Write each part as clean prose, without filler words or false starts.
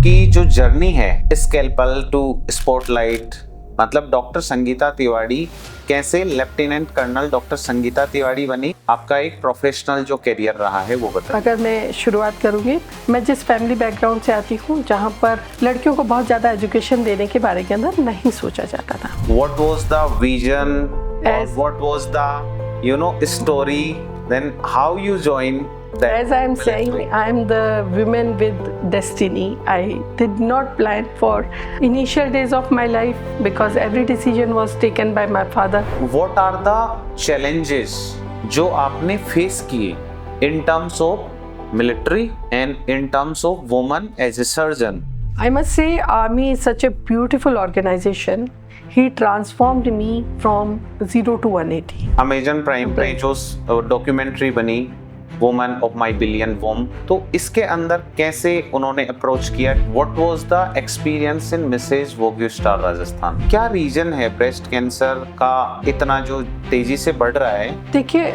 आपकी जो जर्नी है स्केल्पल टू स्पॉटलाइट, मतलब डॉक्टर संगीता तिवारी कैसे lieutenant colonel doctor Sangeeta Tiwari बनी, आपका एक प्रोफेशनल जो करियर रहा है वो बताइए। अगर मैं शुरुआत करूंगी, मैं जिस फैमिली बैकग्राउंड से आती हूँ जहाँ पर लड़कियों को बहुत ज़्यादा एजुकेशन देने के बारे के अंदर नहीं सोचा जाता था। What was the vision or what was the story, then how you joined that? As I am saying, I am the woman with destiny. I did not plan for initial days of my life because every decision was taken by my father. What are the challenges जो आपने face किए in terms of military and in terms of woman as a surgeon? I must say, Army is such a beautiful organization. He transformed me from 0 to 180. Amazon Prime पे जो documentary बनी woman of my billion वोम, तो इसके अंदर कैसे उन्होंने approach किया? What was the experience in Mrs Vogue star Rajasthan? क्या रीजन है ब्रेस्ट कैंसर का इतना जो तेजी से बढ़ रहा है? देखिए,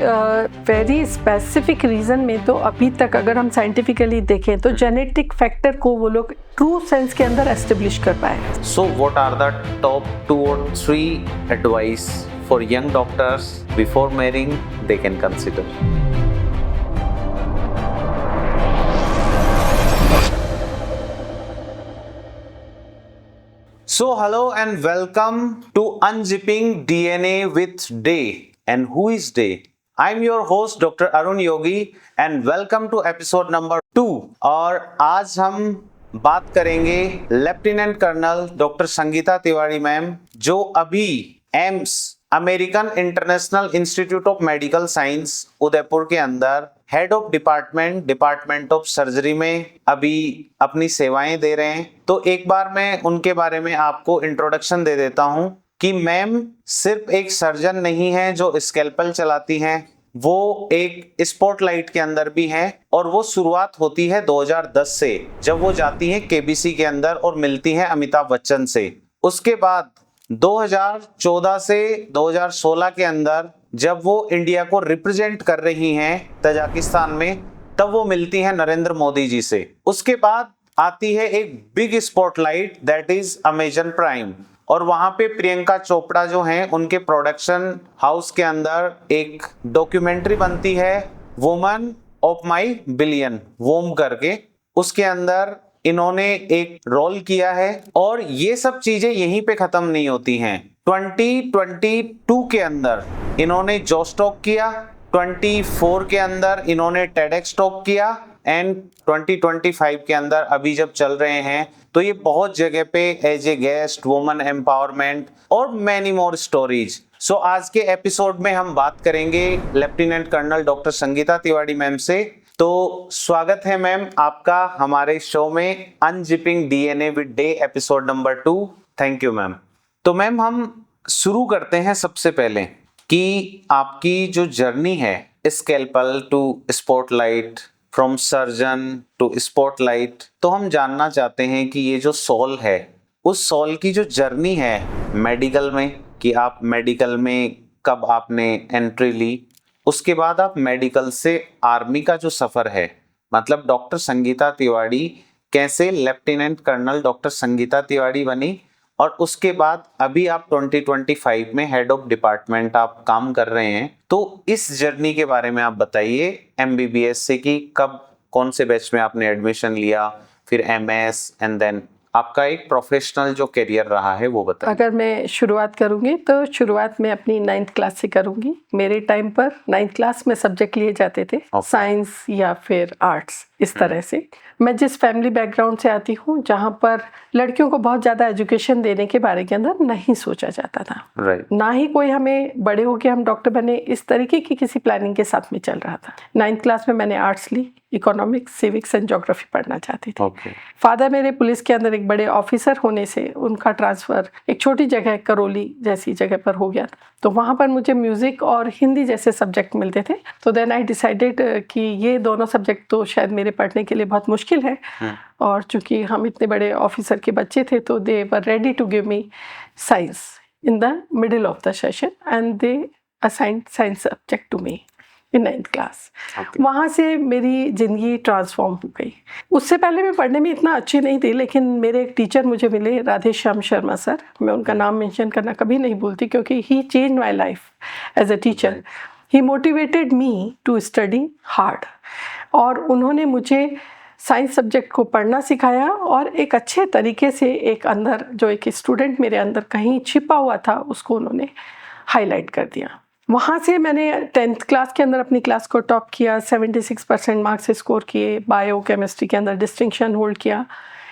वेरी स्पेसिफिक रीजन में तो अभी तक अगर हम साइंटिफिकली देखें तो जेनेटिक फैक्टर को वो लोग ट्रू सेंस के अंदर एस्टेब्लिश कर पाए। So what are the top 2 or 3 advice for young doctors before marrying they can consider? So hello and welcome to Unzipping DNA with Day. And who is Day? I'm your host Dr. Arun Yogi and welcome to episode number 2. और आज हम बात करेंगे lieutenant colonel doctor Sangeeta Tiwari ma'am, जो अभी AIIMS American International Institute of Medical Science Udaipur के अंदर head of department of surgery में अभी अपनी सेवाएं दे रहे हैं। तो एक बार मैं उनके बारे में आपको इंट्रोडक्शन दे देता हूं कि मैम सिर्फ एक सर्जन नहीं है जो स्कैल्पल चलाती हैं, वो एक स्पॉटलाइट के अंदर भी हैं और वो शुरुआत होती है 2010 से, जब वो जाती हैं केबीसी के अंदर और मिलती हैं अमिताभ बच्चन से। उसके बाद 2014 से 2016 के अंदर जब वो इंडिया को रिप्रेजेंट कर रही हैं तजाकिस्तान में, तब वो मिलती हैं नरेंद्र मोदी जी से। उसके बाद आती है एक big spotlight that is Amazon prime, और वहां पे प्रियंका चोपड़ा जो हैं उनके प्रोडक्शन हाउस के अंदर एक डॉक्यूमेंट्री बनती है वुमन ऑफ माई बिलियन वोम करके। उसके अंदर इन्होंने एक रोल किया है और ये सब चीजें यहीं पे खत्म नहीं होती हैं। 2022 के अंदर इन्होंने जोस टॉक किया, 24 के अंदर इन्होंने टेडेक्स टॉक किया एंड 2025 के अंदर अभी जब चल रहे हैं तो ये बहुत जगह पे as a guest woman empowerment और मैनी मोर स्टोरीज। सो आज के एपिसोड में हम बात करेंगे lieutenant colonel doctor Sangeeta Tiwari ma'am से। तो स्वागत है मैम आपका हमारे शो में unzipping DNA with day episode number 2। Thank you ma'am. तो मैम हम शुरू करते हैं सबसे पहले कि आपकी जो जर्नी है scalpel to spotlight, from surgeon to spotlight, तो हम जानना चाहते हैं कि ये जो सोल है उस सोल की जो जर्नी है मेडिकल में, कि आप मेडिकल में कब आपने एंट्री ली, उसके बाद आप मेडिकल से आर्मी का जो सफ़र है, मतलब डॉक्टर संगीता तिवारी कैसे lieutenant colonel doctor Sangeeta Tiwari बनी, और उसके बाद अभी आप 2025 में हेड ऑफ डिपार्टमेंट आप काम कर रहे हैं। तो इस जर्नी के बारे में आप बताइए एमबीबीएस से, कि कब कौन से बैच में आपने एडमिशन लिया, फिर एमएस एंड देन आपका एक प्रोफेशनल जो करियर रहा है वो बताइए। अगर मैं शुरुआत करूंगी तो शुरुआत में अपनी 9th क्लास से करूंगी। मेरे टाइम पर 9th क्लास में सब्जेक्ट लिए जाते थे साइंस या फिर आर्ट्स, इस तरह से। मैं जिस फैमिली बैकग्राउंड से आती हूँ जहाँ पर लड़कियों को बहुत ज़्यादा एजुकेशन देने के बारे के अंदर नहीं सोचा जाता था, ना ही कोई हमें बड़े होके हम डॉक्टर बने इस तरीके की किसी प्लानिंग के साथ में चल रहा था। 9th क्लास में मैंने आर्ट्स ली, इकोनॉमिक्स, सिविक्स एंड ज्योग्राफी पढ़ना चाहती थी। फादर मेरे पुलिस के अंदर एक बड़े ऑफिसर होने से उनका ट्रांसफ़र एक छोटी जगह करौली जैसी जगह पर हो गया, तो वहाँ पर मुझे म्यूज़िक और हिंदी जैसे सब्जेक्ट मिलते थे। तो देन आई डिसाइडेड कि ये दोनों सब्जेक्ट तो शायद मेरे पढ़ने के लिए बहुत मुश्किल है, और चूँकि हम इतने बड़े ऑफिसर के बच्चे थे तो they were ready to give me science in the middle of the session and they assigned science subject to me. In 9th class. Okay. वहाँ से मेरी ज़िंदगी ट्रांसफॉर्म हो गई। उससे पहले मैं पढ़ने में इतना अच्छी नहीं थी, लेकिन मेरे एक टीचर मुझे मिले, राधे श्याम शर्मा सर। मैं उनका नाम मेंशन करना कभी नहीं भूलती, क्योंकि he change my life as a teacher. He motivated me to study hard, और उन्होंने मुझे साइंस सब्जेक्ट को पढ़ना सिखाया, और एक अच्छे तरीके से एक अंदर जो एक स्टूडेंट मेरे अंदर कहीं छिपा हुआ था, उसको उन्होंने हाईलाइट कर दिया। वहाँ से मैंने 10th क्लास के अंदर अपनी क्लास को टॉप किया, 76% मार्क्स स्कोर किए, बायो केमिस्ट्री के अंदर डिस्टिंक्शन होल्ड किया,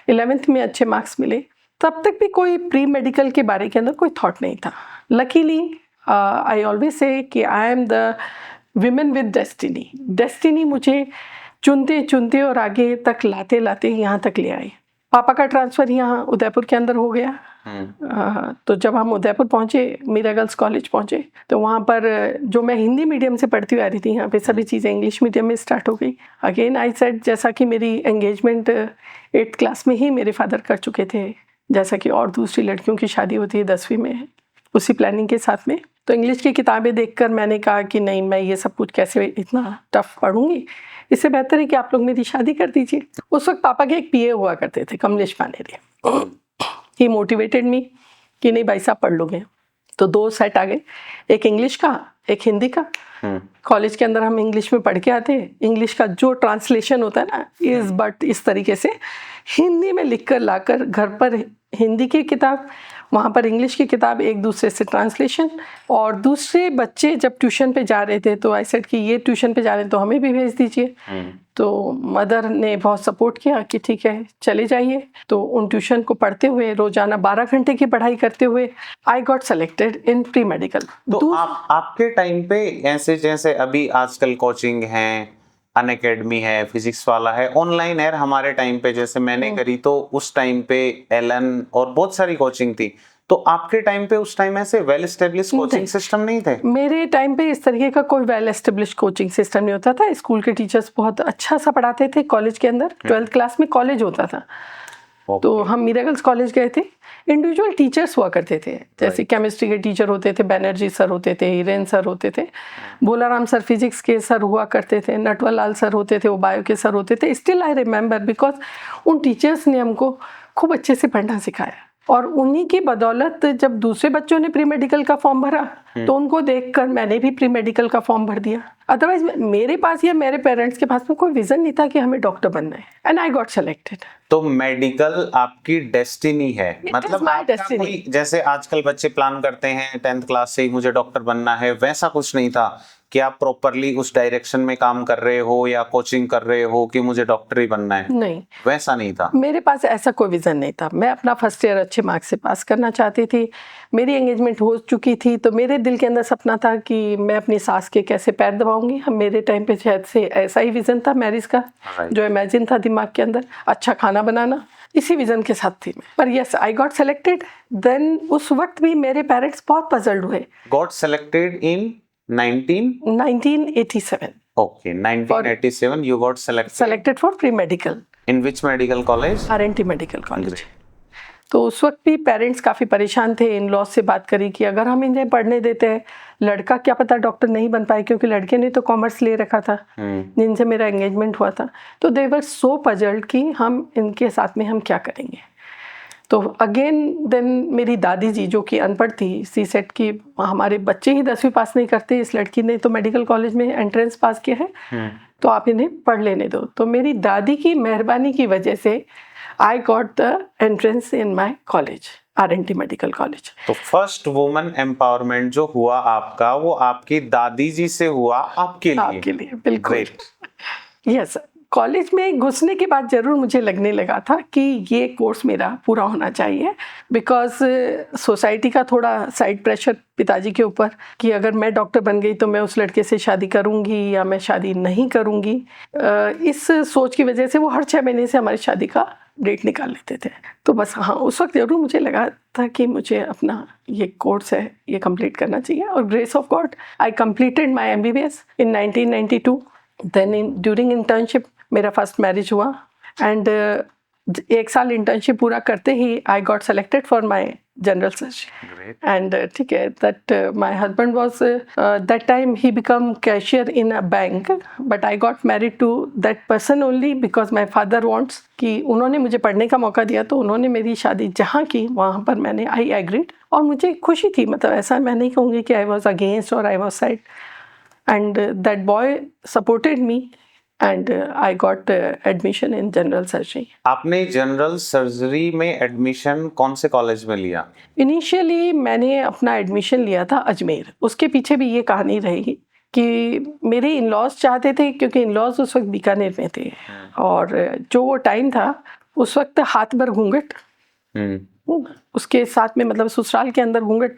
11th में अच्छे मार्क्स मिले। तब तक भी कोई प्री मेडिकल के बारे के अंदर कोई थॉट नहीं था। लकीली आई ऑलवेज से कि I am the women with destiny. Destiny मुझे चुनते चुनते और आगे तक लाते लाते यहाँ तक ले आई। पापा का ट्रांसफ़र यहाँ उदयपुर के अंदर हो गया। तो जब हम उदयपुर पहुँचे, मीरा गर्ल्स कॉलेज पहुँचे, तो वहाँ पर जो मैं हिंदी मीडियम से पढ़ती हुई आ रही थी, यहाँ पे सभी चीज़ें इंग्लिश मीडियम में स्टार्ट हो गई। अगेन आई सेड, जैसा कि मेरी एंगेजमेंट 8th क्लास में ही मेरे फादर कर चुके थे, जैसा कि और दूसरी लड़कियों की शादी होती है 10वीं में, उसी प्लानिंग के साथ में। तो इंग्लिश की किताबें देखकर मैंने कहा कि नहीं, मैं ये सब कुछ कैसे इतना टफ पढ़ूंगी, इससे बेहतर है कि आप लोग मेरी शादी कर दीजिए। उस वक्त पापा के एक पीए हुआ करते थे, कमलेश पानेरे। ही मोटिवेटेड मी कि नहीं भाई साहब, पढ़ लोगे। तो 2 सेट आ गए, एक इंग्लिश का, एक हिंदी का। कॉलेज के अंदर हम इंग्लिश में पढ़ के आते, इंग्लिश का जो ट्रांसलेशन होता है ना, इज बट, इस तरीके से हिंदी में लिख कर लाकर घर पर हिंदी की किताब, वहाँ पर इंग्लिश की किताब, एक दूसरे से ट्रांसलेशन। और दूसरे बच्चे जब ट्यूशन पे जा रहे थे, तो आई सेड कि ये ट्यूशन पे जा रहे हैं तो हमें भी भेज दीजिए। तो मदर ने बहुत सपोर्ट किया कि ठीक है चले जाइए। तो उन ट्यूशन को पढ़ते हुए, रोजाना 12 घंटे की पढ़ाई करते हुए, आई गॉट सेलेक्टेड इन प्री मेडिकल। तो आपके टाइम पे ऐसे, जैसे अभी आजकल कोचिंग है, अनअकैडमी है, फिजिक्स वाला है, ऑनलाइन है, हमारे टाइम पे जैसे मैंने करी तो उस टाइम पे एलन और बहुत सारी कोचिंग थी। तो आपके टाइम पे उस टाइम ऐसे वेल एस्टेब्लिश कोचिंग सिस्टम नहीं थे? मेरे टाइम पे इस तरीके का कोई वेल एस्टेब्लिश कोचिंग सिस्टम नहीं होता था। स्कूल के टीचर्स बहुत अच्छा सा पढ़ाते थे। कॉलेज के अंदर 12th क्लास में कॉलेज होता था, तो हम मीरा गर्ल्स कॉलेज गए थे। इंडिविजुअल टीचर्स हुआ करते थे, जैसे केमिस्ट्री के टीचर होते थे, बैनर्जी सर होते थे, हिरेन सर होते थे, भोलाराम सर फिजिक्स के सर हुआ करते थे, नटवरलाल सर होते थे, वो बायो के सर होते थे। स्टिल आई रिमेंबर, बिकॉज उन टीचर्स ने हमको खूब अच्छे से पढ़ना सिखाया। और उन्हीं की बदौलत जब दूसरे बच्चों ने प्री मेडिकल का फॉर्म भरा, तो उनको देखकर मैंने भी प्री मेडिकल का फॉर्म भर दिया। अदरवाइज मेरे पास या मेरे पेरेंट्स के पास में कोई विजन नहीं था कि हमें डॉक्टर बनना है, एंड आई गॉट सेलेक्टेड। तो मेडिकल आपकी डेस्टिनी है, मतलब आपका कोई, जैसे आजकल बच्चे प्लान करते हैं 10th क्लास से ही मुझे डॉक्टर बनना है, वैसा कुछ नहीं था कि आप प्रॉपरली उस डायरेक्शन में काम कर रहे हो या कोचिंग कर रहे हो कि मुझे डॉक्टर ही बनना है? नहीं, वैसा नहीं था। मेरे पास ऐसा कोई विजन नहीं था। मैं अपना फर्स्ट ईयर अच्छे मार्क्स से पास करना चाहती थी। मेरी एंगेजमेंट हो चुकी थी, तो मेरे दिल के अंदर सपना था कि मैं अपनी सास के कैसे पैर दबाऊंगी। हम मेरे टाइम पे शायद से ऐसा ही विजन था मैरिज का, जो इमेजिन था दिमाग के अंदर, अच्छा खाना बनाना, इसी विजन के साथ थी मैं। पर yes, I got selected. Then उस वक्त भी मेरे पेरेंट्स बहुत पजल्ड हुए। Got selected in 1987. Okay, 1987 you got selected for pre-medical. In which medical college? RNT medical college. तो उस वक्त भी पेरेंट्स काफ़ी परेशान थे। इन लॉज से बात करी कि अगर हम इन्हें पढ़ने देते हैं, लड़का क्या पता डॉक्टर नहीं बन पाए, क्योंकि लड़के ने तो कॉमर्स ले रखा था जिनसे मेरा एंगेजमेंट हुआ था। तो दे वर सो पजल्ड कि हम इनके साथ में हम क्या करेंगे। तो अगेन देन मेरी दादी जी, जो कि अनपढ़ थी, सी सेट की, हमारे बच्चे ही 10वीं पास नहीं करते, इस लड़की ने तो मेडिकल कॉलेज में एंट्रेंस पास किया है, तो आप इन्हें पढ़ लेने दो। तो मेरी दादी की मेहरबानी की वजह से I got the entrance in my college, RNT medical college. तो फर्स्ट वुमन एम्पावरमेंट जो हुआ आपका, वो आपकी दादी जी से हुआ आपके लिए? आपके लिए, बिल्कुल। यस, कॉलेज में घुसने के बाद ज़रूर मुझे लगने लगा था कि ये कोर्स मेरा पूरा होना चाहिए, बिकॉज सोसाइटी का थोड़ा साइड प्रेशर पिताजी के ऊपर कि अगर मैं डॉक्टर बन गई तो मैं उस लड़के से शादी करूंगी या मैं शादी नहीं करूंगी। इस सोच की वजह से वो हर 6 महीने से हमारी शादी का डेट निकाल लेते थे। तो बस हाँ, उस वक्त ज़रूर मुझे लगा था कि मुझे अपना ये कोर्स है ये कंप्लीट करना चाहिए। और grace of god I completed my MBBS in 1992। Then during internship मेरा फर्स्ट मैरिज हुआ, एंड 1 साल इंटर्नशिप पूरा करते ही I got selected for my general surgery. Great. And ठीक है, that my husband was that time he become cashier in a bank, but I got married to that person only because my father wants कि उन्होंने मुझे पढ़ने का मौका दिया, तो उन्होंने मेरी शादी जहाँ की वहाँ पर मैंने I agreed, और मुझे खुशी थी, मतलब ऐसा मैं नहीं कहूँगी कि I was against or I was side, and that boy supported me and I got admission in general surgery. आपने जनरल सर्जरी में एडमिशन कौन से कॉलेज में लिया? इनिशियली मैंने अपना एडमिशन लिया था अजमेर। उसके पीछे भी ये कहानी रहेगी कि मेरे इन लॉज चाहते थे, क्योंकि इन लॉज उस वक्त बीकानेर में थे, और जो वो टाइम था उस वक्त हाथ भर घूंघट, उसके साथ में मतलब ससुराल के अंदर घूंघट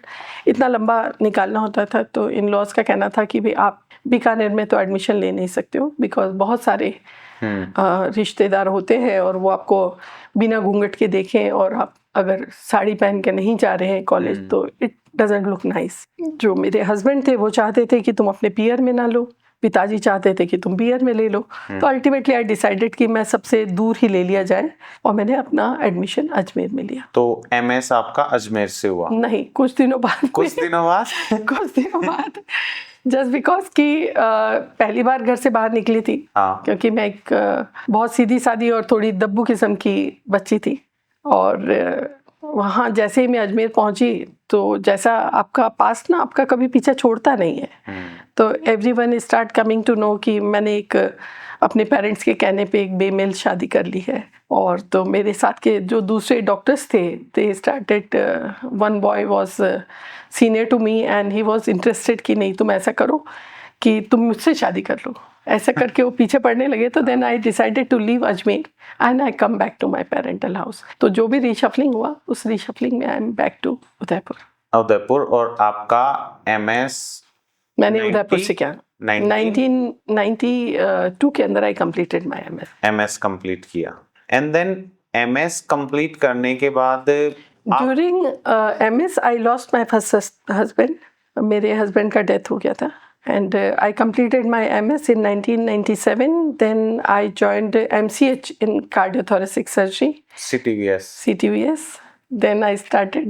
इतना लंबा निकालना होता था, तो इन लॉज का कहना था कि भाई आप बीकानेर में तो एडमिशन ले नहीं सकते हो, बिकॉज बहुत सारे रिश्तेदार होते हैं और वो आपको बिना घूंघट के देखें, और आप अगर साड़ी पहन के नहीं जा रहे हैं कॉलेज तो इट डजंट लुक नाइस। जो मेरे हस्बैंड थे वो चाहते थे कि तुम अपने पीयर में ना लो, पिताजी चाहते थे कि तुम पीयर में ले लो, तो अल्टीमेटली आई डिसाइडेड कि मैं सबसे दूर ही ले लिया जाए, और मैंने अपना एडमिशन अजमेर में लिया। तो एमएस आपका अजमेर से हुआ? नहीं, कुछ दिनों बाद कुछ दिनों बाद जस्ट बिकॉज कि पहली बार घर से बाहर निकली थी, क्योंकि मैं एक बहुत सीधी सादी और थोड़ी दब्बू किस्म की बच्ची थी, और वहाँ जैसे ही मैं अजमेर पहुंची तो जैसा आपका पास्ट ना आपका कभी पीछे छोड़ता नहीं है, तो everyone start coming to know कि मैंने एक अपने पेरेंट्स के कहने पे एक बेमेल शादी कर ली है। और तो मेरे साथ के जो दूसरे डॉक्टर्स थे, they started, one boy was senior to me and he was interested कि नहीं तुम ऐसा करो कि तुम मुझसे शादी कर लो, ऐसा करके वो पीछे पड़ने लगे। तो then I decided to leave Ajmer and I come back to my parental house. तो जो भी रीशफलिंग हुआ उस रीशफलिंग में I am back to Udaipur. और आपका एमएस मैंने उदयपुर से किया 1992 के अंदर I completed my MS complete किया। एंड देन एमएस कंप्लीट करने के बाद during MS I lost my first husband, मेरे हस्बैंड का डेथ हो गया था, and I completed my MS in 1997. Then I joined MCH in cardiothoracic surgery. CTVS. Then I started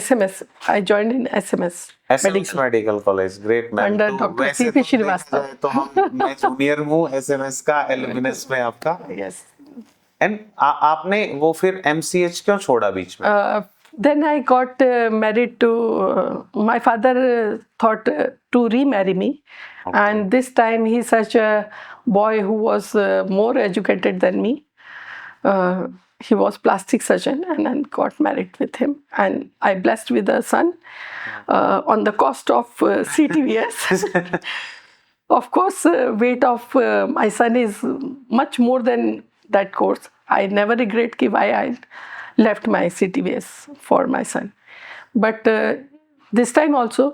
SMS. I joined in SMS. Medical College. Great man. Under Dr. C.P. Srivastava. तो मैं junior हूँ SMS का alumnus में आपका. Yes. And आपने वो फिर MCH क्यों छोड़ा बीच में? Then I got married to my father thought to remarry me, and this time he's such a boy who was more educated than me. He was plastic surgeon, and I got married with him, and I blessed with a son on the cost of CTVS. Of course, weight of my son is much more than that course. I never regret why I left my CTVS for my son. But this time also,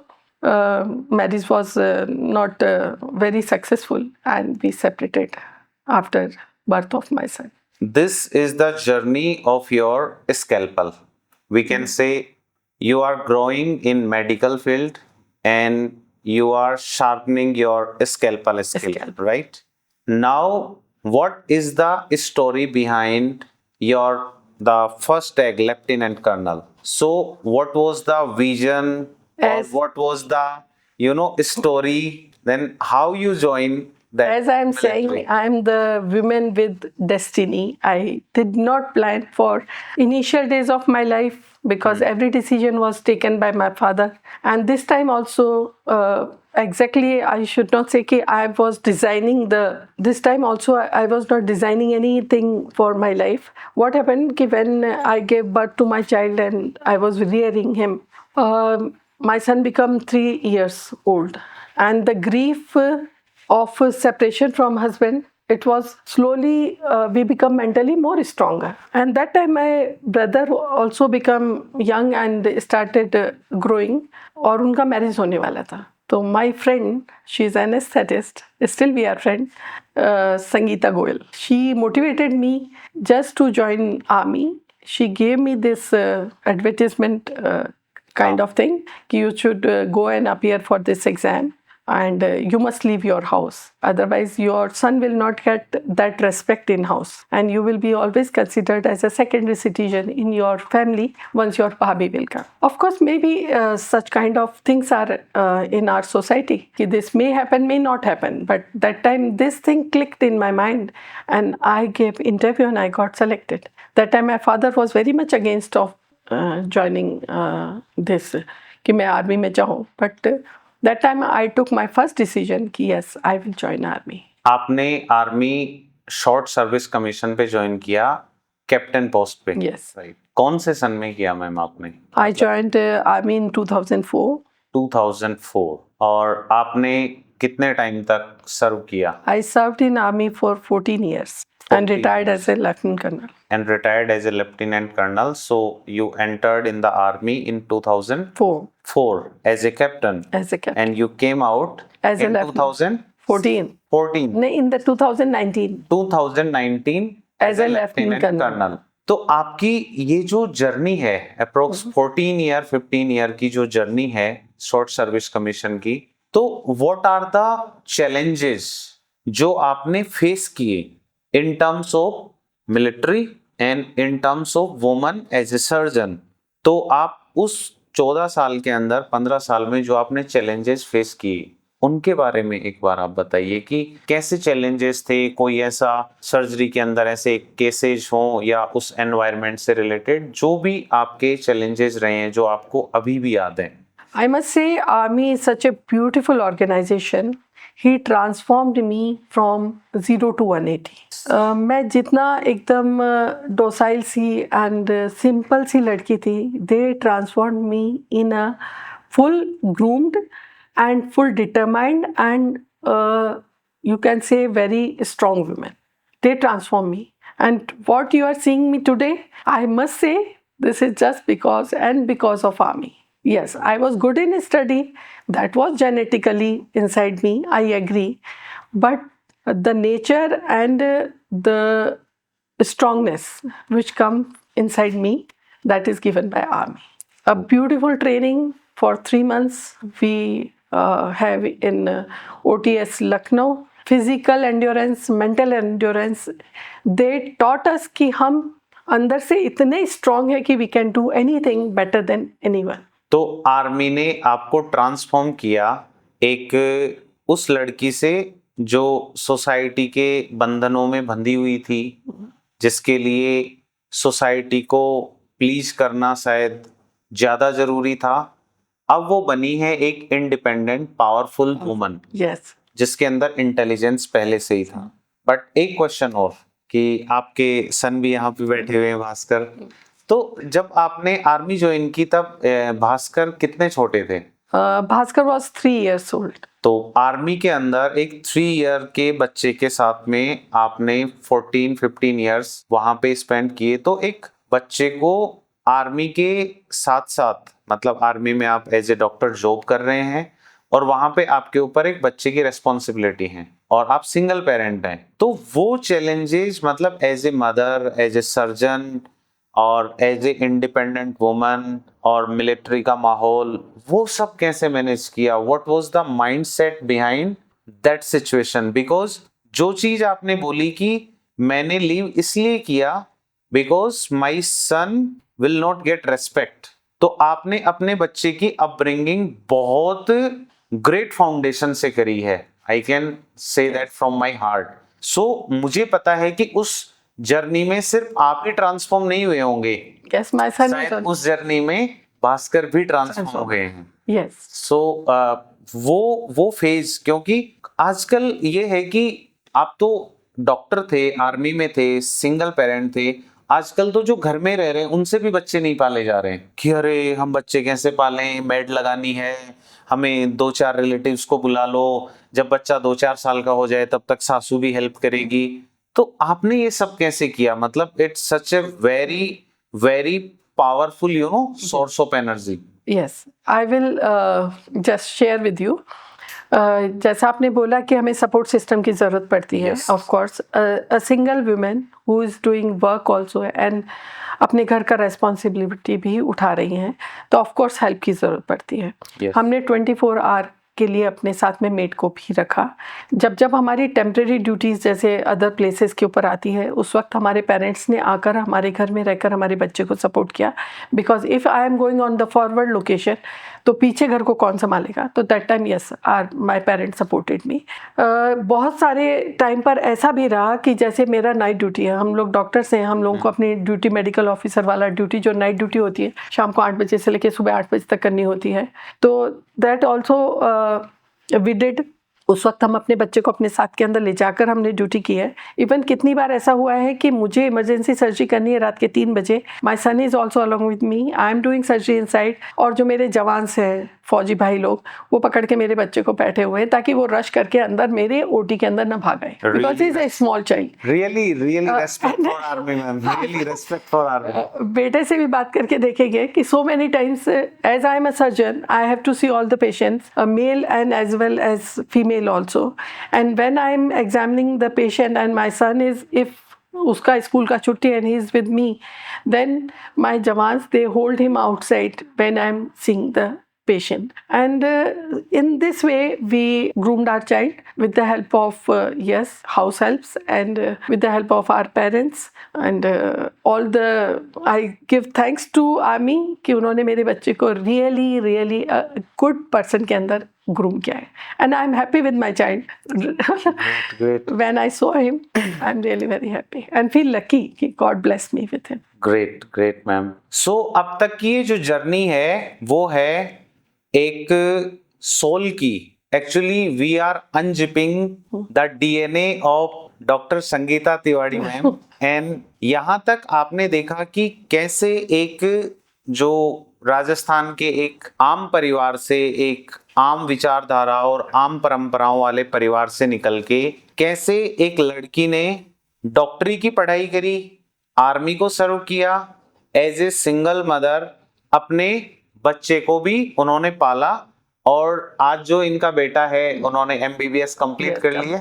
marriage was not very successful, and we separated after birth of my son. This is the journey of your scalpel. We can say you are growing in medical field and you are sharpening your scalpel skill, right? Now, what is the story behind the first tag, Lieutenant Colonel? So what was the vision, or what was the story, then how you joined that? As I am saying, I am the woman with destiny. I did not plan for initial days of my life, because every decision was taken by my father, and this time also exactly I should not say कि I was designing this time also I was not designing anything for my life. What happened कि when I gave birth to my child and I was rearing him, my son became 3 years old, and the grief of separation from husband, it was slowly we become mentally more stronger. And that time my brother also become young and started growing, और उनका marriage होने वाला था. तो my friend, she is anesthetist, still we are friends, Sangeeta Goyal. She motivated me just to join army. She gave me this advertisement kind of thing, कि you should go and appear for this exam. and you must leave your house, otherwise your son will not get that respect in house and you will be always considered as a secondary citizen in your family once your bhabi will come. Of course, maybe such kind of things are in our society. This may happen, may not happen, but that time this thing clicked in my mind and I gave interview and I got selected. That time my father was very much against of joining this कि मैं army में जाऊँ, but that time I took my first decision कि yes, I will join army. आपने army short service commission पे join किया, captain post पे? Yes. Right. कौन से सन में किया मैम आपने? I joined army in 2004. 2004। और आपने कितने टाइम तक सर्व किया? I served in army for 14 years and retired as a lieutenant colonel. And retired as a lieutenant colonel. So you entered in the army in 2004 as a captain. As a captain. And you came out as in a lieutenant. 14. No, in the 2019. 2019 as a lieutenant colonel. तो आपकी ये जो journey है approx 14 year 15 year की जो journey है short service commission की, तो व्हाट आर द चैलेंजेस जो आपने फेस किए in terms of military and in terms of woman as a surgeon? तो आप उस 14 साल के अंदर 15 साल में जो आपने चैलेंजेस फेस किए उनके बारे में एक बार आप बताइए कि कैसे चैलेंजेस थे, कोई ऐसा सर्जरी के अंदर ऐसे केसेस हो या उस एनवायरनमेंट से रिलेटेड जो भी आपके चैलेंजेस रहे हैं जो आपको अभी भी याद हैं। I must say army is such a beautiful organization. He transformed me from 0 to 180. मैं जितना एकदम docile सी and simple सी लड़की थी, they transformed me in a full groomed and full determined and you can say very strong woman. They transform me, and what you are seeing me today, I must say this is just because of army. Yes, I was good in study, that was genetically inside me, I agree, but the nature and the strongness which come inside me, that is given by army. A beautiful training for 3 months we have in OTS Lucknow. Physical endurance, mental endurance. They taught us कि हम अंदर से इतने strong है कि we can do anything better than anyone. तो army ने आपको ट्रांसफॉर्म किया एक उस लड़की से जो सोसाइटी के बंधनों में बंधी हुई थी, जिसके लिए सोसाइटी को प्लीज करना शायद ज्यादा जरूरी था, अब वो बनी है एक इंडिपेंडेंट पावरफुल वुमन। Yes. जिसके अंदर इंटेलिजेंस पहले से ही था। बट एक क्वेश्चन और कि आपके सन भी यहाँ पे बैठे हुए हैं भास्कर, तो जब आपने आर्मी ज्वाइन की तब भास्कर कितने छोटे थे? Bhaskar was 3 years old. तो आर्मी के अंदर एक 3 ईयर के बच्चे के साथ में आपने 14-15 ईयर्स वहां पे स्पेंड किए, तो एक बच्चे को आर्मी के साथ साथ मतलब आर्मी में आप एज ए डॉक्टर जॉब कर रहे हैं और वहां पे आपके ऊपर एक बच्चे की रेस्पॉन्सिबिलिटी है और आप सिंगल पेरेंट हैं, तो वो चैलेंजेस मतलब as a mother, as a surgeon और एज ए इंडिपेंडेंट वुमन और मिलिट्री का माहौल, वो सब कैसे मैनेज किया? What was the mindset behind that situation? Because जो चीज आपने बोली कि मैंने लीव इसलिए किया because my son will not get respect, तो आपने अपने बच्चे की अपब्रिंगिंग बहुत ग्रेट फाउंडेशन से करी है। I can say that from my heart. So मुझे पता है कि उस जर्नी में सिर्फ आप ही ट्रांसफॉर्म नहीं हुए होंगे, Yes, my son शायद was उस जर्नी में भास्कर भी ट्रांसफॉर्म हो गए हैं। Yes. सो वो फेज, क्योंकि आजकल ये है कि आप तो डॉक्टर थे, आर्मी में थे, सिंगल पेरेंट थे, आजकल तो जो घर में रह रहे हैं उनसे भी बच्चे नहीं पाले जा रहे हैं कि अरे हम बच्चे कैसे पालें, मेड लगानी है, हमें 2-4 रिलेटिव्स को बुला लो, जब बच्चा 2-4 साल का हो जाए तब तक सासू भी हेल्प करेगी। तो आपने ये सब कैसे किया? मतलब it's such a very very powerful source of energy. Yes, I will just share with you. जैसा आपने बोला कि हमें सपोर्ट सिस्टम की ज़रूरत पड़ती है, Yes. Of course a single women who is doing work also and अपने घर का रेस्पॉन्सिबिलिटी भी उठा रही हैं, तो ऑफ कोर्स हेल्प की ज़रूरत पड़ती है। Yes. हमने 24 आवर के लिए अपने साथ में मेड को भी रखा। जब जब हमारी टेम्परेरी ड्यूटीज़ जैसे अदर प्लेसेस के ऊपर आती है, उस वक्त हमारे पेरेंट्स ने आकर हमारे घर में रहकर हमारे बच्चे को सपोर्ट किया, because if I am going on the forward location तो पीछे घर को कौन संभालेगा। तो that time yes my parents supported me. बहुत सारे टाइम पर ऐसा भी रहा कि जैसे मेरा नाइट ड्यूटी है, हम लोग डॉक्टर्स हैं, हम लोगों को अपनी ड्यूटी मेडिकल ऑफिसर वाला ड्यूटी जो नाइट ड्यूटी होती है शाम को 8 बजे से लेकर सुबह 8 बजे तक करनी होती है। तो दैट ऑल्सो वी डिड। उस वक्त हम अपने बच्चे को अपने साथ के अंदर ले जाकर हमने ड्यूटी की है। इवन कितनी बार ऐसा हुआ है कि मुझे इमरजेंसी सर्जरी करनी है रात के 3 बजे, my son is also along with me, I am doing surgery inside, और जो मेरे जवान हैं फौजी भाई लोग वो पकड़ के मेरे बच्चे को बैठे हुए हैं ताकि वो रश करके अंदर मेरे ओटी के अंदर न भागे, because he is a small child. Really respect for army ma'am, really respect for army. बेटे से भी बात करके देखेंगे कि so many times as I am a surgeon I have to see all the patients, male and as well as female also, and when I am examining the patient and my son is, if उसका school का छुट्टी and he is with me, then my jawans they hold him outside when I am seeing the patient, and in this way we groomed our child with the help of yes, house helps, and with the help of our parents, and all the I give thanks to army कि उन्होंने मेरे बच्चे को really good person के अंदर groom किया है, and I'm happy with my child. Great. When I saw him I'm really very happy and feel lucky कि God blessed me with him. Great ma'am. So अब तक की ये जो जर्नी है वो है एक सोल की। Actually we are unzipping the DNA of doctor Sangeeta Tiwari ma'am, and यहाँ तक आपने देखा कि कैसे एक जो राजस्थान के एक आम परिवार से, एक आम विचारधारा और आम परंपराओं वाले परिवार से निकल के कैसे एक लड़की ने डॉक्टरी की पढ़ाई करी, आर्मी को सर्व किया, एज ए सिंगल मदर अपने बच्चे को भी उन्होंने पाला, और आज जो इनका बेटा है उन्होंने MBBS कंप्लीट कर लिया,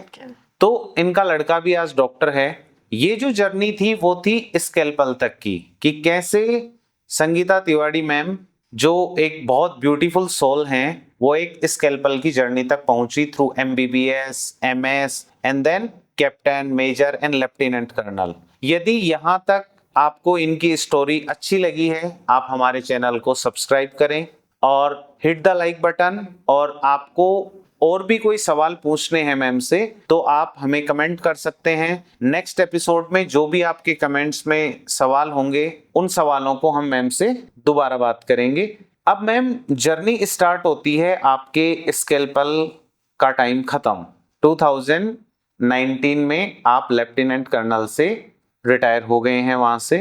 तो इनका लड़का भी आज डॉक्टर है। ये जो जर्नी थी वो थी स्केलपल तक की, कि कैसे संगीता तिवारी मैम जो एक बहुत ब्यूटीफुल सोल हैं वो एक स्केलपल की जर्नी तक पहुंची through MBBS, MS and then captain, major and lieutenant colonel. यदि यहाँ तक आपको इनकी स्टोरी अच्छी लगी है, आप हमारे चैनल को सब्सक्राइब करें और हिट द लाइक बटन, और आपको और भी कोई सवाल पूछने हैं मैम से तो आप हमें कमेंट कर सकते हैं। नेक्स्ट एपिसोड में जो भी आपके कमेंट्स में सवाल होंगे उन सवालों को हम मैम से दोबारा बात करेंगे। अब मैम जर्नी स्टार्ट होती है आपके स्केलपल का टाइम खत्म, 2019 में आप लेफ्टिनेंट कर्नल से रिटायर हो गए हैं वहां से।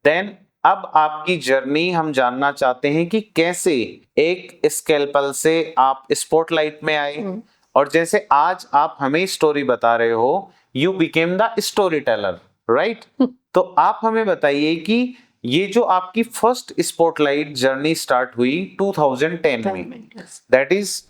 देन अब आपकी जर्नी हम जानना चाहते हैं कि कैसे एक स्केलपल से आप स्पॉटलाइट में आए, और जैसे आज आप हमें स्टोरी बता रहे हो, you became the story teller, right? तो आप हमें बताइए कि ये जो आपकी फर्स्ट स्पॉटलाइट जर्नी स्टार्ट हुई 2010 में, दैट इज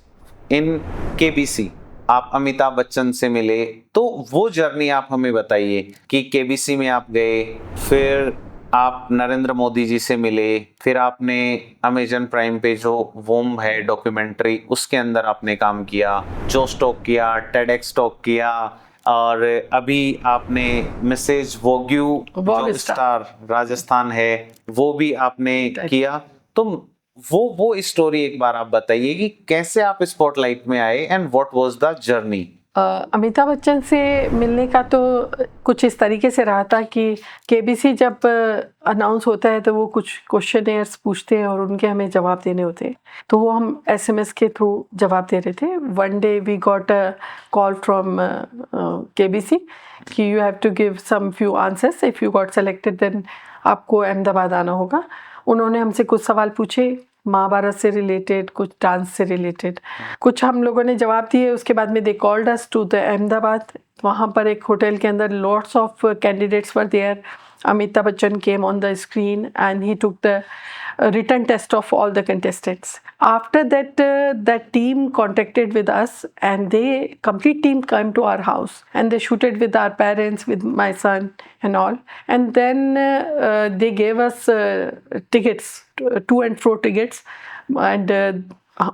इन KBC, आप अमिताभ बच्चन से मिले, तो वो जर्नी आप हमें बताइए कि KBC में आप गए, फिर आप नरेंद्र मोदी जी से मिले, फिर आपने अमेजन प्राइम पे जो वोम है डॉक्यूमेंट्री उसके अंदर आपने काम किया, जो स्टॉक किया, टेडेक्स टॉक किया, और अभी आपने मिसेज वॉग स्टार राजस्थान है वो भी आपने किया। तो वो स्टोरी एक बार आप बताइए कि कैसे आप स्पॉटलाइट में आए and what was the journey. Amitabh Bachchan से मिलने का तो कुछ इस तरीके से रहा था कि KBC जब अनाउंस होता है तो वो कुछ क्वेश्चनेयर्स पूछते हैं और उनके हमें जवाब देने होते हैं, तो वो हम SMS के थ्रू जवाब दे रहे थे। One day we got a call from KBC कि you have to give some few answers, if you got selected then आपको अहमदाबाद आना होगा। उन्होंने हमसे कुछ सवाल पूछे महाभारत से रिलेटेड, कुछ डांस से रिलेटेड, कुछ हम लोगों ने जवाब दिए। उसके बाद में they called us to the Ahmedabad. वहाँ पर एक होटल के अंदर lots of candidates were there. Amitabh Bachchan came on the screen and he took the written test of all the contestants. After that, that team contacted with us and complete team came to our house and they shooted with our parents, with my son and all. And then they gave us tickets, to and fro tickets, and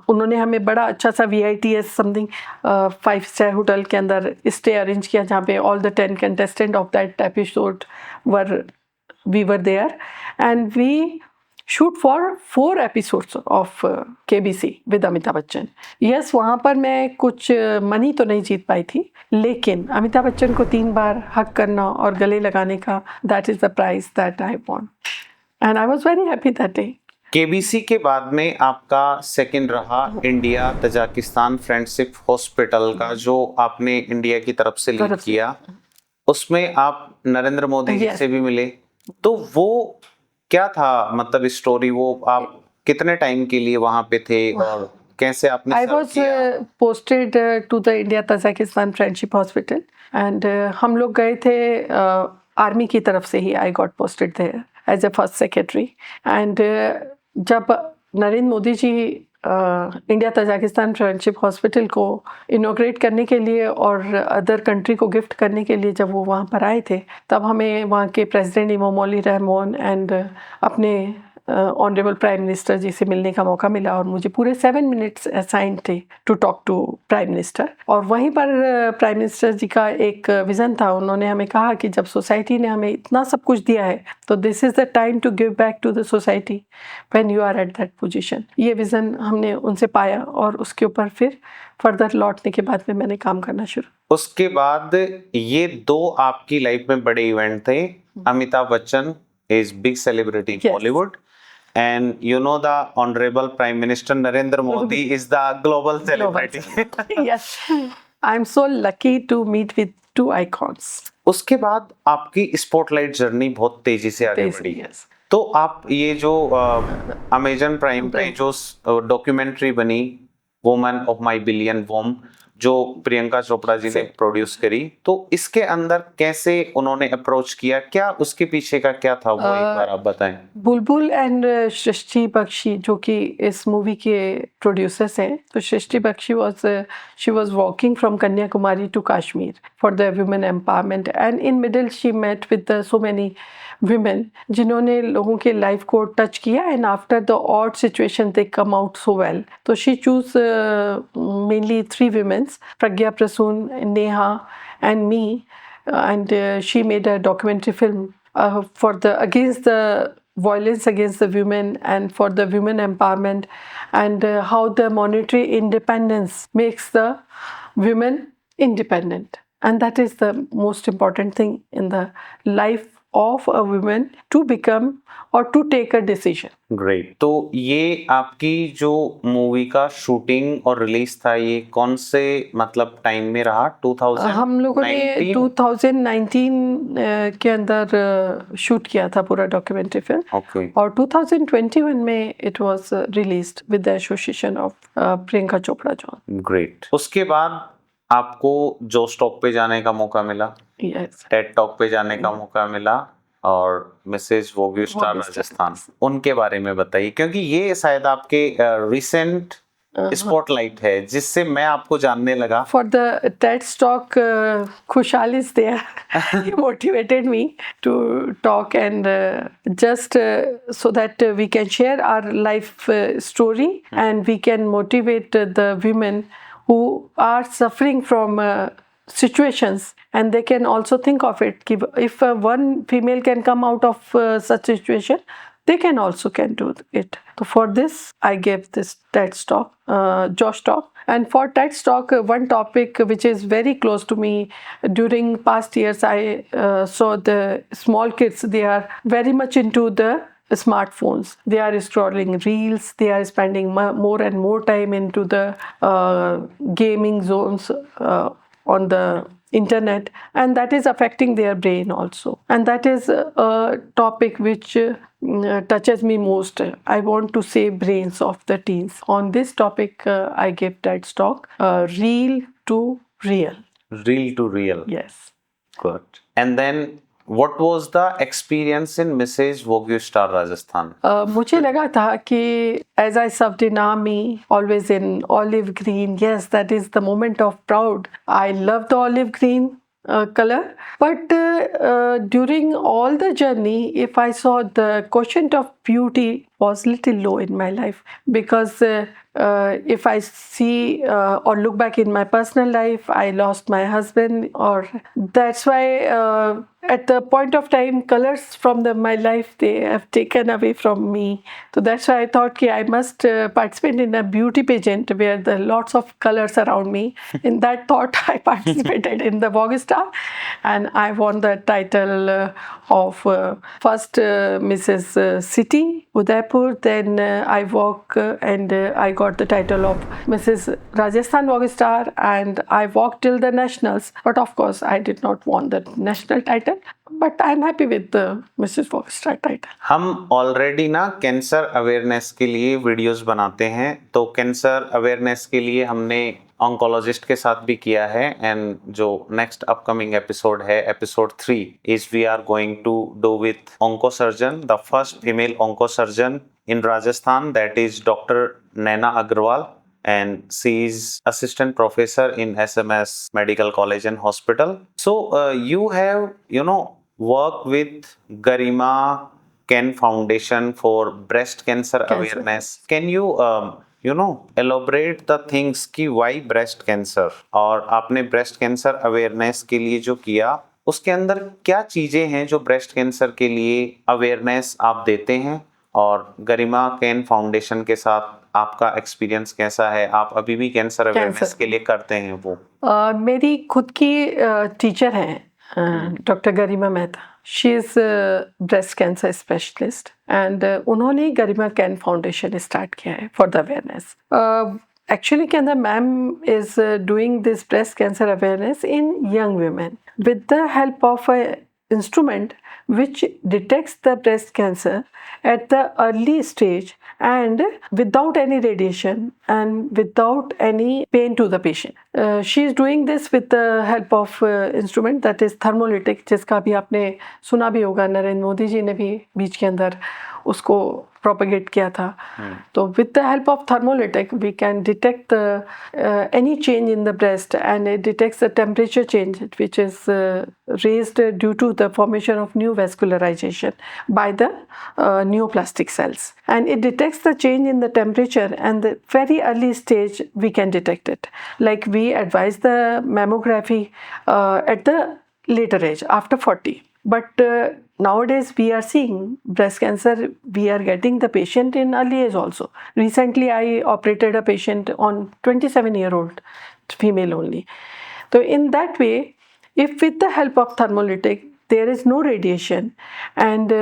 उन्होंने हमें बड़ा अच्छा सा VITS something 5 star hotel के अंदर stay arrange किया, जहाँ पे all the 10 contestant of that episode we were there and we shoot for 4 episodes of KBC with Amitabh Bachchan. Yes, वहाँ पर मैं कुछ मनी तो नहीं जीत पाई थी, लेकिन अमिताभ बच्चन को 3 बार हक करना और गले लगाने का, that is the prize that I want and I was very happy that day. KBC के बाद में आपका सेकंड रहा इंडिया तजाकिस्तान फ्रेंडशिप हॉस्पिटल का, जो आपने इंडिया की तरफ से लीड किया. उसमें आप नरेंद्र मोदी जी से भी मिले, तो वो क्या था, मतलब स्टोरी, वो आप कितने टाइम के लिए वहां पे थे और कैसे आपने I was posted to the India Tajikistan friendship hospital and हम लोग गए थे आर्मी की तरफ से ही. I got posted there as a first secretary and जब Narendra Modi ji India Tajikistan friendship hospital को इनोग्रेट करने के लिए और अदर कंट्री को गिफ्ट करने के लिए जब वो वहाँ पर आए थे, तब हमें वहाँ के प्रेसिडेंट इमामोली रहमान एंड अपने ऑनरेबल प्राइम मिनिस्टर जी से मिलने का मौका मिला और मुझे पूरे 7 मिनट्स असाइन थे to talk to prime minister. और वहीं पर प्राइम मिनिस्टर जी का एक विज़न था. उन्होंने हमें कहा कि जब सोसाइटी ने हमें इतना सब कुछ दिया है, तो this is the time to give back to the society when you are at that position. ये विज़न हमने उनसे पाया और उसके ऊपर फिर फर्दर लौटने के बाद में मैंने काम करना शुरू. उसके बाद ये 2 आपकी लाइफ में बड़े इवेंट थे. Amitabh Bachchan is big celebrity in Bollywood, and you know the honorable prime minister Narendra Modi is the global celebrity. Yes, I'm so lucky to meet with 2 icons. उसके बाद आपकी स्पॉटलाइट जर्नी बहुत तेजी से आगे बढ़ी. Yes. तो आप ये जो अमेजन प्राइम पे जो डॉक्यूमेंट्री बनी woman of my billion womb, जो प्रियंका चोपड़ा जी ने प्रोड्यूस करी, तो इसके अंदर कैसे उन्होंने अप्रोच किया, क्या उसके पीछे का क्या था, वो एक बार आप बताएं. बुलबुल एंड सृष्टि बख्शी जो कि इस मूवी के प्रोड्यूसर्स हैं, तो Srishti Bakshi she was walking from Kanyakumari to Kashmir for the women empowerment and in middle she met with so many women जिन्होंने लोगों के लाइफ को टच किया and after the odd situation they come out so well. तो she choose mainly 3 women, Pragya Prasoon, Neha and me, and she made a documentary film for the against the violence against the women and for the women empowerment and how the monetary independence makes the women independent, and that is the most important thing in the life of a woman to become or to take a decision. Great. तो ये आपकी जो movie का shooting और release था, ये कौन से मतलब टाइम में रहा? 2019? हम लोगों ने 2019 के अंदर शूट किया था पूरा डॉक्यूमेंट्री फिल्म. Okay. और 2021 में it was released with the association of Priyanka Chopra John. Great. उसके बाद आपको जो स्टॉक पे जाने का मौका मिला, यस, टेड टॉक पे जाने का मौका मिला और मिसेज वोगी स्टार राजस्थान, उनके बारे में बताइए, क्योंकि ये शायद आपके रिसेंट स्पॉटलाइट है जिससे मैं आपको जानने लगा. For the TED talk Khushhal is there. He motivated me to talk and just so that we can share our life story and we can motivate the women who are suffering from situations, and they can also think of it. If one female can come out of such situation, they can also can do it. So for this, I gave this TED talk, Josh talk. And for TED talk, one topic which is very close to me, during past years, I saw the small kids. They are very much into the smartphones. They are scrolling reels. They are spending more and more time into the gaming zones on the internet, and that is affecting their brain also, and that is a topic which touches me most. I want to save brains of the teens. On this topic, I gave TED talk, real to real. Real to real. Yes. Good. And then what was the experience in Mrs. Wagyu Star Rajasthan? मुझे लगा था कि as I served in army, always in olive green, yes, that is the moment of proud. I love the olive green color, but during all the journey, if I saw the quotient of beauty was little low in my life because if I see or look back in my personal life, I lost my husband, or that's why at the point of time, colors from my life, they have taken away from me. So that's why I thought कि I must participate in a beauty pageant where there are lots of colors around me. In that thought, I participated in the Vogue Star, and I won the title of first Mrs. City Udaipur. Then I walk and I got the title of Mrs. Rajasthan Vogue Star, and I walked till the nationals. But of course, I did not won the national title. But I'm happy with the Mrs. Vogue Star title. हम already ना cancer awareness के लिए videos बनाते हैं, तो cancer awareness के लिए हमने ऑन्कोलॉजिस्ट के साथ भी किया है, एंड जो नेक्स्ट अपकमिंग एपिसोड है, episode 3, is we are going to do with oncosurgeon, the first female oncosurgeon in Rajasthan, that is Dr. Naina Agarwal, and she is assistant professor in SMS Medical College and Hospital. So you have worked with Garima Ken Foundation for breast cancer awareness. Can you elaborate the things कि why breast cancer, और आपने breast cancer awareness के लिए जो किया, उसके अंदर क्या चीजें हैं जो breast cancer के लिए awareness आप देते हैं, और गरिमा कैन फाउंडेशन के साथ आपका एक्सपीरियंस कैसा है? आप अभी भी कैंसर अवेयरनेस के लिए करते हैं वो? मेरी खुद की टीचर हैं doctor Garima Mehta. She is breast cancer specialist, and उन्होंने गरिमा कैन फाउंडेशन स्टार्ट किया है फॉर द अवेयरनेस. एक्चुअली के अंदर ma'am is doing this breast cancer awareness in young women with the help of a instrument which detects the breast cancer at the early stage and without any radiation and without any pain to the patient. She is doing this with the help of instrument that is thermolytic, जिसका भी आपने सुना भी होगा. नरेंद्र मोदी जी ने भी बीच के अंदर उसको propagate किया था. तो with the help of thermolytic we can detect any change in the breast, and it detects the temperature change which is raised due to the formation of new vascularization by the neoplastic cells, and it detects the change in the temperature, and the very early stage we can detect it. Like we advise the mammography at the later age after 40, but nowadays we are seeing breast cancer, we are getting the patient in early age also. Recently I operated a patient on 27-year-old female only. So in that way, if with the help of thermolytic there is no radiation, and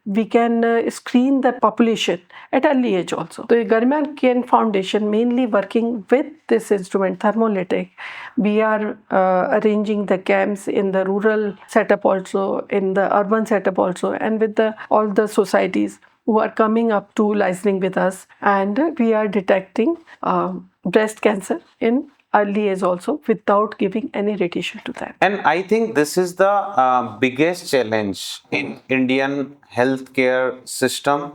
we can screen the population at early age also. So Garima Ken Foundation mainly working with this instrument thermolytic. We are arranging the camps in the rural setup also, in the urban setup also, and with all the societies who are coming up to licensing with us, and we are detecting breast cancer in early age also without giving any radiation to them. And I think this is the biggest challenge in Indian healthcare system,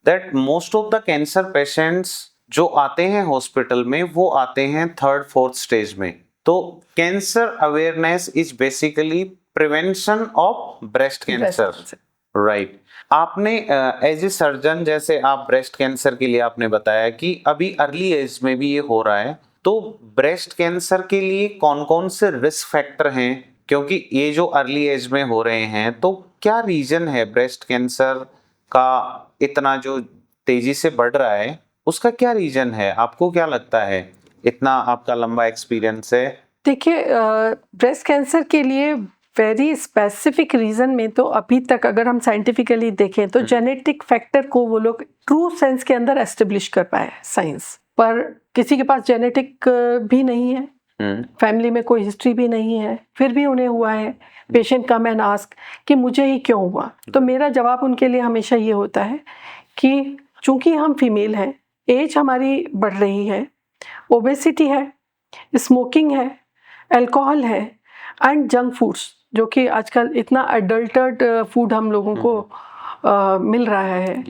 that most of the cancer patients जो आते हैं hospital में, वो आते हैं 3rd 4th stage में. तो cancer awareness is basically prevention of breast cancer, right? आपने एज ए सर्जन, जैसे आप ब्रेस्ट कैंसर के लिए आपने बताया कि अभी अर्ली एज में भी ये हो रहा है, तो ब्रेस्ट कैंसर के लिए कौन कौन से रिस्क फैक्टर हैं? क्योंकि ये जो अर्ली एज में हो रहे हैं, तो क्या रीजन है ब्रेस्ट कैंसर का इतना जो तेजी से बढ़ रहा है, उसका क्या रीजन है? आपको क्या लगता है, इतना आपका लंबा एक्सपीरियंस है? देखिए, ब्रेस्ट कैंसर के लिए वेरी स्पेसिफिक रीजन में तो अभी तक अगर हम साइंटिफिकली देखें तो जेनेटिक फैक्टर को वो लोग ट्रू सेंस के अंदर एस्टेब्लिश कर पाए साइंस. पर किसी के पास जेनेटिक भी नहीं है, फैमिली में कोई हिस्ट्री भी नहीं है, फिर भी उन्हें हुआ है. पेशेंट कम एंड आस्क कि मुझे ही क्यों हुआ. तो मेरा जवाब उनके लिए हमेशा ये होता है कि चूंकि हम फीमेल हैं, एज हमारी बढ़ रही है, ओबेसिटी है, स्मोकिंग है, अल्कोहल है, एंड जंक फूड्स, जो कि आजकल इतना अडल्टर्ड फूड हम लोगों को मिल रहा है,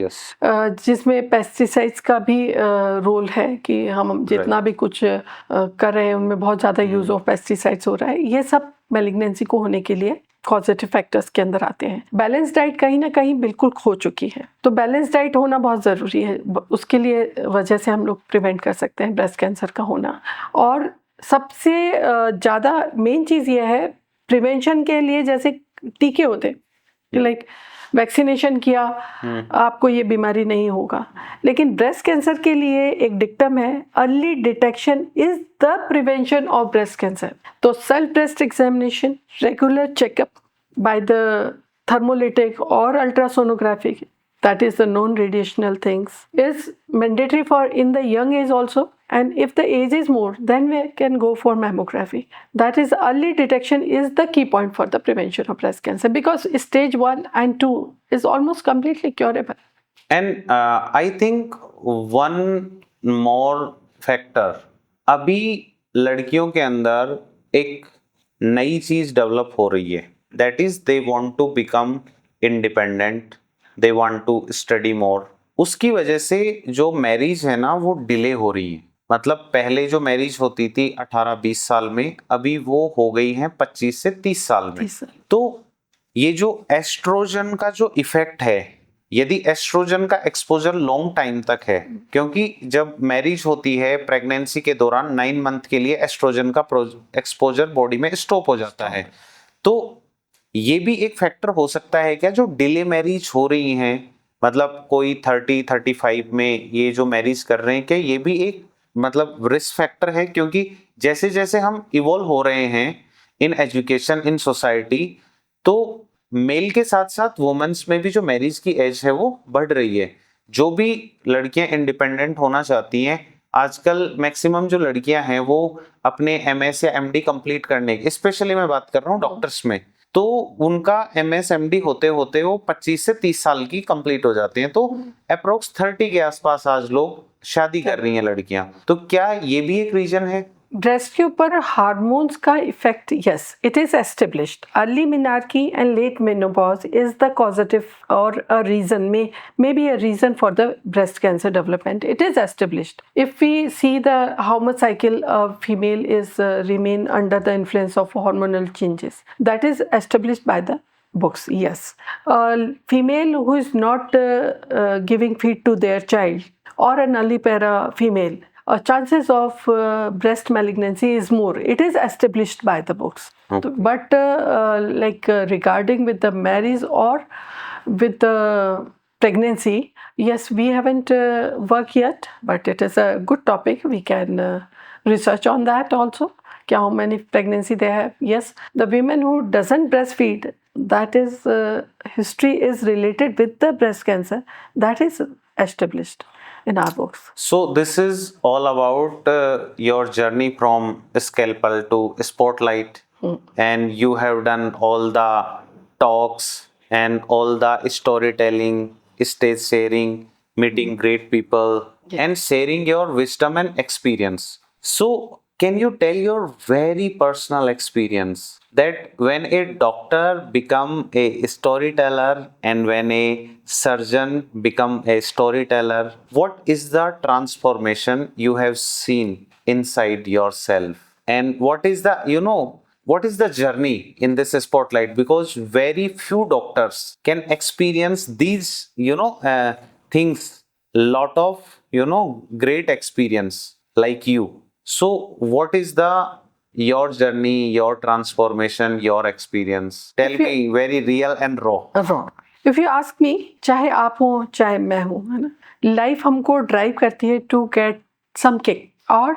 जिसमें पेस्टिसाइड्स का भी रोल है कि हम जितना भी कुछ कर रहे हैं उनमें बहुत ज़्यादा यूज़ ऑफ पेस्टिसाइड्स हो रहा है. ये सब मैलिग्नेंसी को होने के लिए कॉजेटिव फैक्टर्स के अंदर आते हैं। बैलेंस डाइट कहीं ना कहीं बिल्कुल खो चुकी है, तो बैलेंस डाइट होना बहुत ज़रूरी है। उसके लिए वजह से हम लोग प्रिवेंट कर सकते हैं ब्रेस्ट कैंसर का होना। और सबसे ज़्यादा मेन चीज़ ये है प्रिवेंशन के लिए, जैसे टीके होते हैं, लाइक वैक्सीनेशन किया आपको ये बीमारी नहीं होगा, लेकिन ब्रेस्ट कैंसर के लिए एक डिक्टम है, early detection is the prevention of breast cancer. तो self breast examination, regular checkup by the thermolytic or ultrasonography, that is the non-radiational things, is mandatory for in the young age also, and if the age is more then we can go for mammography. That is, early detection is the key point for the prevention of breast cancer, because stage 1 and 2 is almost completely curable. And I think one more factor, अभी लड़कियों के अंदर एक नई चीज develop हो रही है, that is they want to become independent, they want to study more. उसकी वजह से जो मैरिज है ना वो डिले हो रही है। मतलब पहले जो मैरिज होती थी 18-20 साल में, अभी वो हो गई है 25 से 30 साल में। तो ये जो एस्ट्रोजन का जो इफेक्ट है, यदि एस्ट्रोजन का एक्सपोजर लॉन्ग टाइम तक है, क्योंकि जब मैरिज होती है प्रेगनेंसी के दौरान 9 मंथ के लिए एस्ट्रोजन का एक्सपोजर बॉडी में स्टॉप हो जाता है, तो ये भी एक फैक्टर हो सकता है क्या जो डिले मैरिज हो रही हैं? मतलब कोई 30-35 में ये जो मैरिज कर रहे हैं, क्या ये भी एक मतलब रिस्क फैक्टर है? क्योंकि जैसे जैसे हम इवॉल्व हो रहे हैं इन एजुकेशन, इन सोसाइटी, तो मेल के साथ साथ वुमेन्स में भी जो मैरिज की एज है वो बढ़ रही है। जो भी लड़कियां इंडिपेंडेंट होना चाहती हैं, आजकल मैक्सिमम जो लड़कियां हैं वो अपने MS या MD कंप्लीट करने की, स्पेशली मैं बात कर रहा हूँ डॉक्टर्स में, तो उनका MS MD होते होते वो 25 से 30 साल की कंप्लीट हो जाते हैं, तो अप्रोक्स 30 के आसपास आज लोग शादी कर रही हैं लड़कियां। तो क्या ये भी एक रीजन है? ब्रेस्ट के ऊपर हार्मोन्स का effect, yes, it is established. Early menarche and late menopause is the causative और a reason, may be a reason for the breast cancer development. It is established. If we see the how much cycle a female is remain under the influence of hormonal changes, that is established by the books. Yes, a female who is not giving feed to their child, or a nullipara female, chances of breast malignancy is more. It is established by the books. Okay. But regarding with the marriage or with the pregnancy, yes, we haven't worked yet, but it is a good topic. We can research on that also. How many pregnancy they have? Yes, the women who doesn't breastfeed, that is history is related with the breast cancer. That is established in our books. So this is all about your journey from Scalpel to Spotlight, and you have done all the talks and all the storytelling, stage sharing, meeting great people, and sharing your wisdom and experience. So can you tell your very personal experience that when a doctor become a storyteller and when a surgeon become a storyteller, what is the transformation you have seen inside yourself, and what is the, what is the journey in this spotlight? Because very few doctors can experience these things, lot of great experience like you. So what is your journey, your transformation, your experience? Tell me very real and raw. If you ask me, चाहे आप हो चाहे मैं हूँ, है ना, life हमको drive करती है टू गेट सम किक और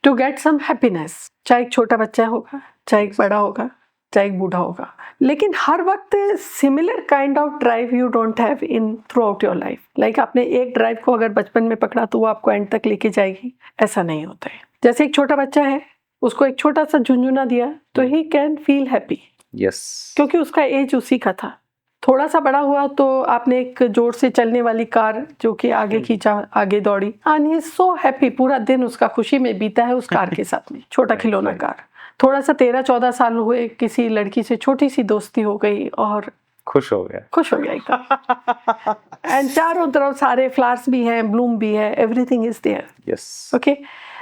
टू गेट सम हैप्पीनेस। चाहे एक छोटा बच्चा होगा, चाहे एक बड़ा होगा, चाहे एक बूढ़ा होगा, लेकिन हर वक्त similar kind of drive you don't have in through out your life. Like आपने एक ड्राइव को अगर बचपन में पकड़ा तो वो आपको एंड तक लेके जाएगी, ऐसा नहीं होता है। जैसे एक छोटा बच्चा है, उसको एक छोटा सा झुनझुना दिया तो he can feel happy, yes, क्योंकि उसका एज उसी का था। थोड़ा सा बड़ा हुआ तो आपने एक जोर से चलने वाली कार जो कि आगे खींचा, आगे दौड़ी, and he is so happy, पूरा दिन उसका खुशी में बीता है उस कार के साथ में, छोटा खिलौना कार। थोड़ा सा 13-14 साल हुए, किसी लड़की से छोटी सी दोस्ती हो गई और खुश हो गया एकदम। एंड चारों तरफ सारे फ्लावर्स भी हैं, ब्लूम भी है, everything is there, yes, okay.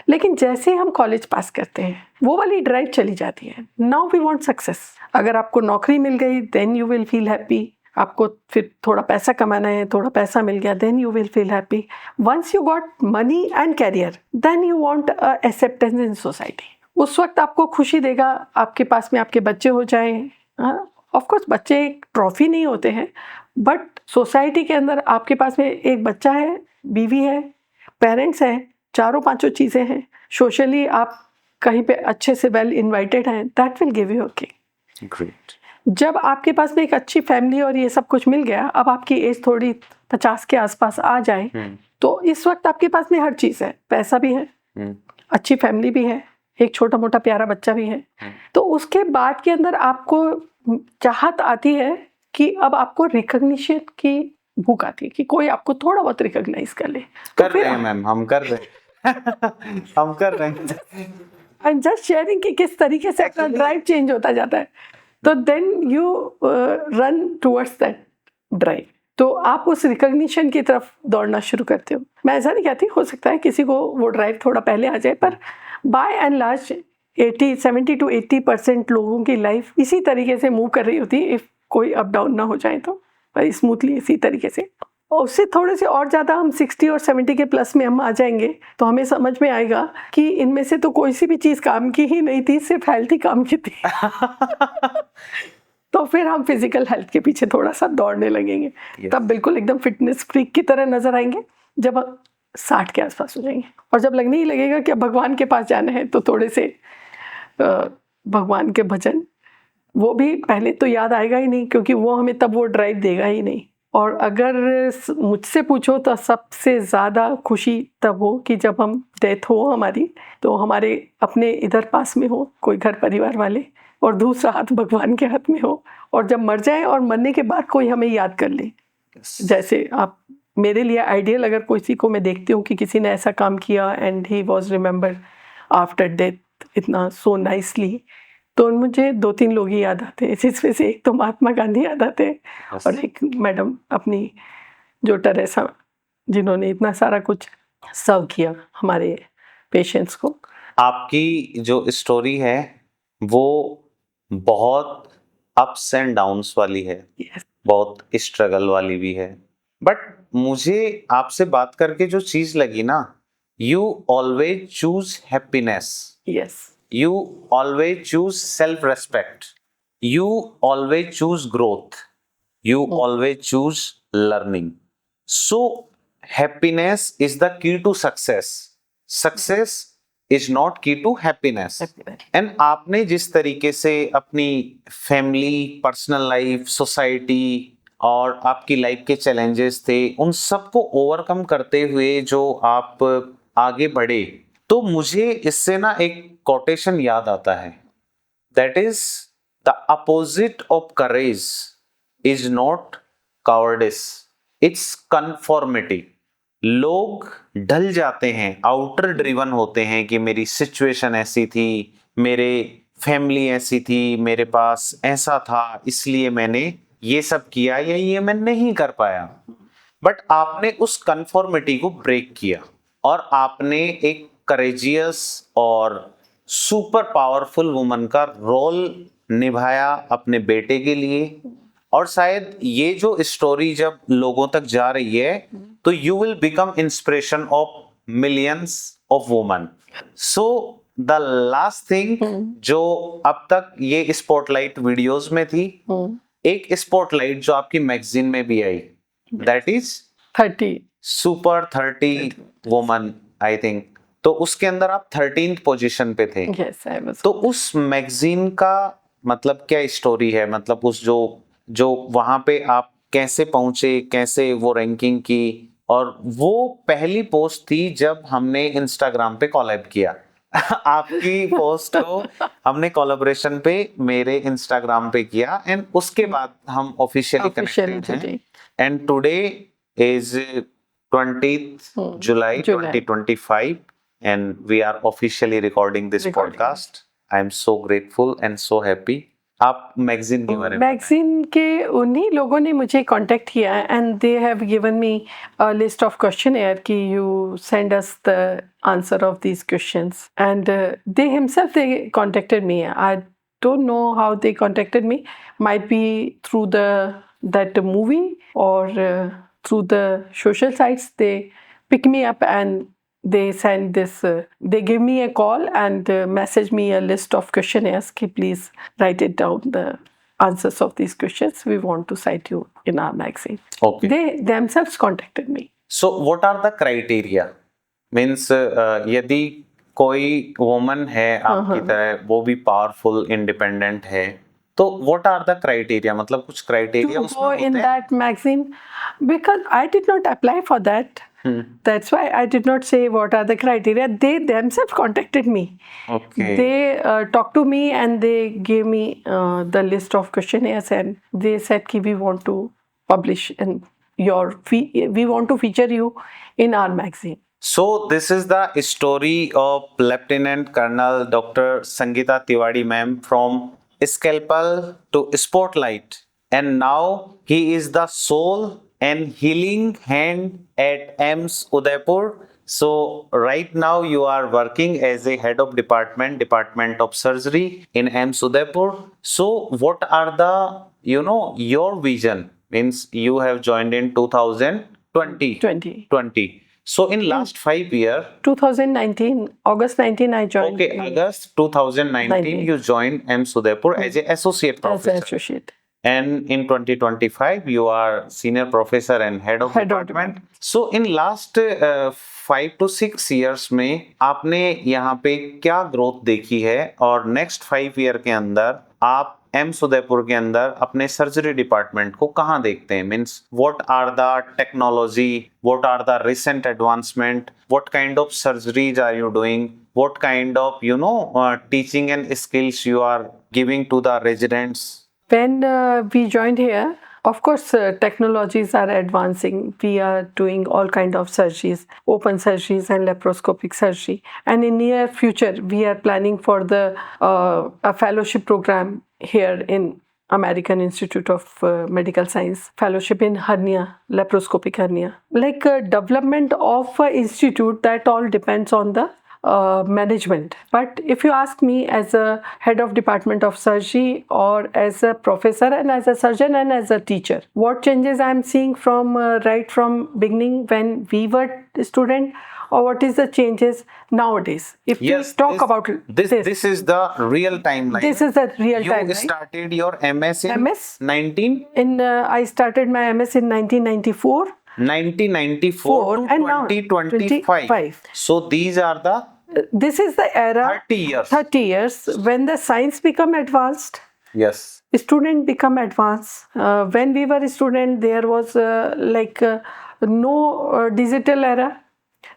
लेकिन जैसे ही हम कॉलेज पास करते हैं वो वाली ड्राइव चली जाती है। Now we want success. अगर आपको नौकरी मिल गई then you will feel happy. आपको फिर थोड़ा पैसा कमाना है, थोड़ा पैसा मिल गया then you will feel happy. Once you got money and career then you want acceptance in society. उस वक्त आपको खुशी देगा आपके पास में आपके बच्चे हो जाएं। ऑफ कोर्स बच्चे एक ट्रॉफी नहीं होते हैं, बट सोसाइटी के अंदर आपके पास में एक बच्चा है, बीवी है, पेरेंट्स हैं, चारों पांचों चीज़ें हैं, सोशली आप कहीं पे अच्छे से वेल इनवाइटेड हैं, that will give you okay great. जब आपके पास में एक अच्छी फैमिली और ये सब कुछ मिल गया, अब आपकी एज थोड़ी 50 के आसपास आ जाए तो इस वक्त आपके पास में हर चीज़ है, पैसा भी है, अच्छी फैमिली भी है, एक छोटा मोटा प्यारा बच्चा भी है। तो उसके बाद के अंदर आपको चाहत आती है कि अब आपको रिकॉग्निशन की भूख आती है कि कोई आपको थोड़ा बहुत रिकॉग्नाइज कर ले। कर रहे हैं मैम, हम कर रहे हैं हम कर रहे हैं। आई एम जस्ट शेयरिंग कि किस तरीके से अपना ड्राइव चेंज होता जाता है। तो then you run towards that drive. तो आप उस रिकॉग्निशन की तरफ दौड़ना शुरू करते हो। मैं ऐसा नहीं कहती, हो सकता है किसी को वो ड्राइव थोड़ा पहले आ जाए, पर बाय एंड लार्ज 70 to 80% लोगों की लाइफ इसी तरीके से मूव कर रही होती है। इफ कोई अप डाउन ना हो जाए तो स्मूथली इसी तरीके से। और उससे थोड़े से और ज़्यादा हम 60 और 70 के प्लस में हम आ जाएंगे तो हमें समझ में आएगा कि इनमें से तो कोई सी भी चीज़ काम की ही नहीं थी, सिर्फ हेल्थ ही काम की थी। तो फिर हम फिजिकल हेल्थ के पीछे थोड़ा सा दौड़ने लगेंगे। तब बिल्कुल एकदम फिटनेस फ्रीक की तरह नजर आएंगे जब 60 के आसपास हो जाएंगे। और जब लगने ही लगेगा कि अब भगवान के पास जाना है तो थोड़े से भगवान के भजन, वो भी पहले तो याद आएगा ही नहीं, क्योंकि वो हमें तब वो ड्राइव देगा ही नहीं। और अगर मुझसे पूछो तो सबसे ज़्यादा खुशी तब हो कि जब हम डेथ हो हमारी, तो हमारे अपने इधर पास में हो कोई घर परिवार वाले और दूसरा हाथ भगवान के हाथ में हो, और जब मर जाए और मरने के बाद कोई हमें याद कर ले। जैसे आप मेरे लिए आइडियल, अगर किसी को मैं देखती हूँ कि किसी ने ऐसा काम किया and he was remembered after death इतना सो नाइसली, तो मुझे 2-3 लोग ही याद आते हैं। जिसमें से एक तो महात्मा गांधी याद आते हैं और एक मैडम अपनी जो टेरेसा, जिन्होंने इतना सारा कुछ सर्व किया हमारे पेशेंट्स को। आपकी जो स्टोरी है वो बहुत अप्स एंड डाउन्स वाली है, बहुत स्ट्रगल वाली भी है, बट मुझे आपसे बात करके जो चीज लगी ना, you always choose happiness, yes, you always choose self-respect, you always choose growth, you always choose learning. So happiness is the key to success is not key to happiness. And आपने जिस तरीके से अपनी फैमिली, पर्सनल लाइफ, सोसाइटी और आपकी life के challenges थे, उन सबको ओवरकम करते हुए जो आप आगे बढ़े, तो मुझे इससे ना एक कोटेशन याद आता है, that is the opposite of courage is not cowardice, it's conformity. लोग ढल जाते हैं, आउटर ड्रिवन होते हैं कि मेरी सिचुएशन ऐसी थी, मेरे फैमिली ऐसी थी, मेरे पास ऐसा था, इसलिए मैंने ये सब किया या ये मैं नहीं कर पाया। बट आपने उस कन्फॉर्मिटी को ब्रेक किया और आपने एक करेजियस और सुपर पावरफुल वुमन का रोल निभाया अपने बेटे के लिए। और शायद ये जो स्टोरी जब लोगों तक जा रही है तो you will become inspiration of millions of woman. So the last thing जो अब तक ये स्पॉटलाइट वीडियोस में थी, एक स्पॉटलाइट जो आपकी मैगजीन में भी आई, that is 30 super 30 woman I think, तो उसके अंदर आप 13th पोजीशन पे थे। yes, I was. तो उस मैगजीन का मतलब क्या स्टोरी है, मतलब उस जो वहां पे आप कैसे पहुंचे, कैसे वो रैंकिंग की? और वो पहली पोस्ट थी जब हमने इंस्टाग्राम पे कोलैब किया। आपकी पोस्ट को हमने कोलैबोरेशन पे मेरे इंस्टाग्राम पे किया एंड उसके बाद हम ऑफिशियली कनेक्टेड हैं। And today is 20th July 2025 and we are officially recording this podcast. I am so grateful and so happy. आप मैगजीन के बारे में मैगजीन के उन्हीं लोगों ने मुझे कांटेक्ट किया and they have given me a list of questionnaire कि you send us the answer of these questions and they himself they contacted me. I don't know how they contacted me. Might be through that movie or through the social sites. They pick me up and they send this. They give me a call and message me a list of questionnaires. Ki please write it down the answers of these questions. We want to cite you in our magazine. Okay. They themselves contacted me. So what are the criteria? Means यदि कोई woman है आपकी तरह, वो भी powerful independent है, तो what are the criteria, मतलब कुछ criteria To go in that magazine, because I did not apply for that. That's why I did not say what are the criteria. They themselves contacted me. Okay. They talked to me and they gave me the list of questionnaires and they said कि we want to publish and we want to feature you in our magazine. So this is the story of Lieutenant Colonel Dr. Sangeeta Tiwari ma'am from Scalpel to Spotlight, and now he is the soul and healing hand at AIIMS Udaipur. So right now you are working as a head of department of surgery in AIIMS Udaipur. So what are the your vision? Means you have joined in 2020. So in last 5 years, 2019, August 19, I joined. Okay, August 2019, you joined AIIMS Udaipur as an associate professor. As an associate. And in 2025, you are senior professor and head of department. So in last 5 to 6 years में आपने यहाँ पे क्या growth देखी है, और next 5 year के अंदर आप एम्स उदयपुर के अंदर अपने सर्जरी डिपार्टमेंट को कहाँ देखते हैं? Means what are the technology, what are the recent advancement, what kind of surgeries are you doing, what kind of teaching and skills you are giving to the residents? When we joined here, of course, technologies are advancing. We are doing all kind of surgeries, open surgeries and laparoscopic surgery. And in near future, we are planning for a fellowship program here in American Institute of Medical Science, fellowship in hernia, laparoscopic hernia. Like development of an institute, that all depends on the management. But if you ask me as a head of department of surgery or as a professor and as a surgeon and as a teacher, what changes I am seeing from right from beginning when we were student, or what is the changes nowadays? If we talk about this is the real timeline. This is the real timeline. You started your MS in MS 19? I started my MS in 1994. 1994 to and 2025. So these are the this is the era 30 years when the science become advanced. Yes. Student become advanced. When we were student, there was no digital era.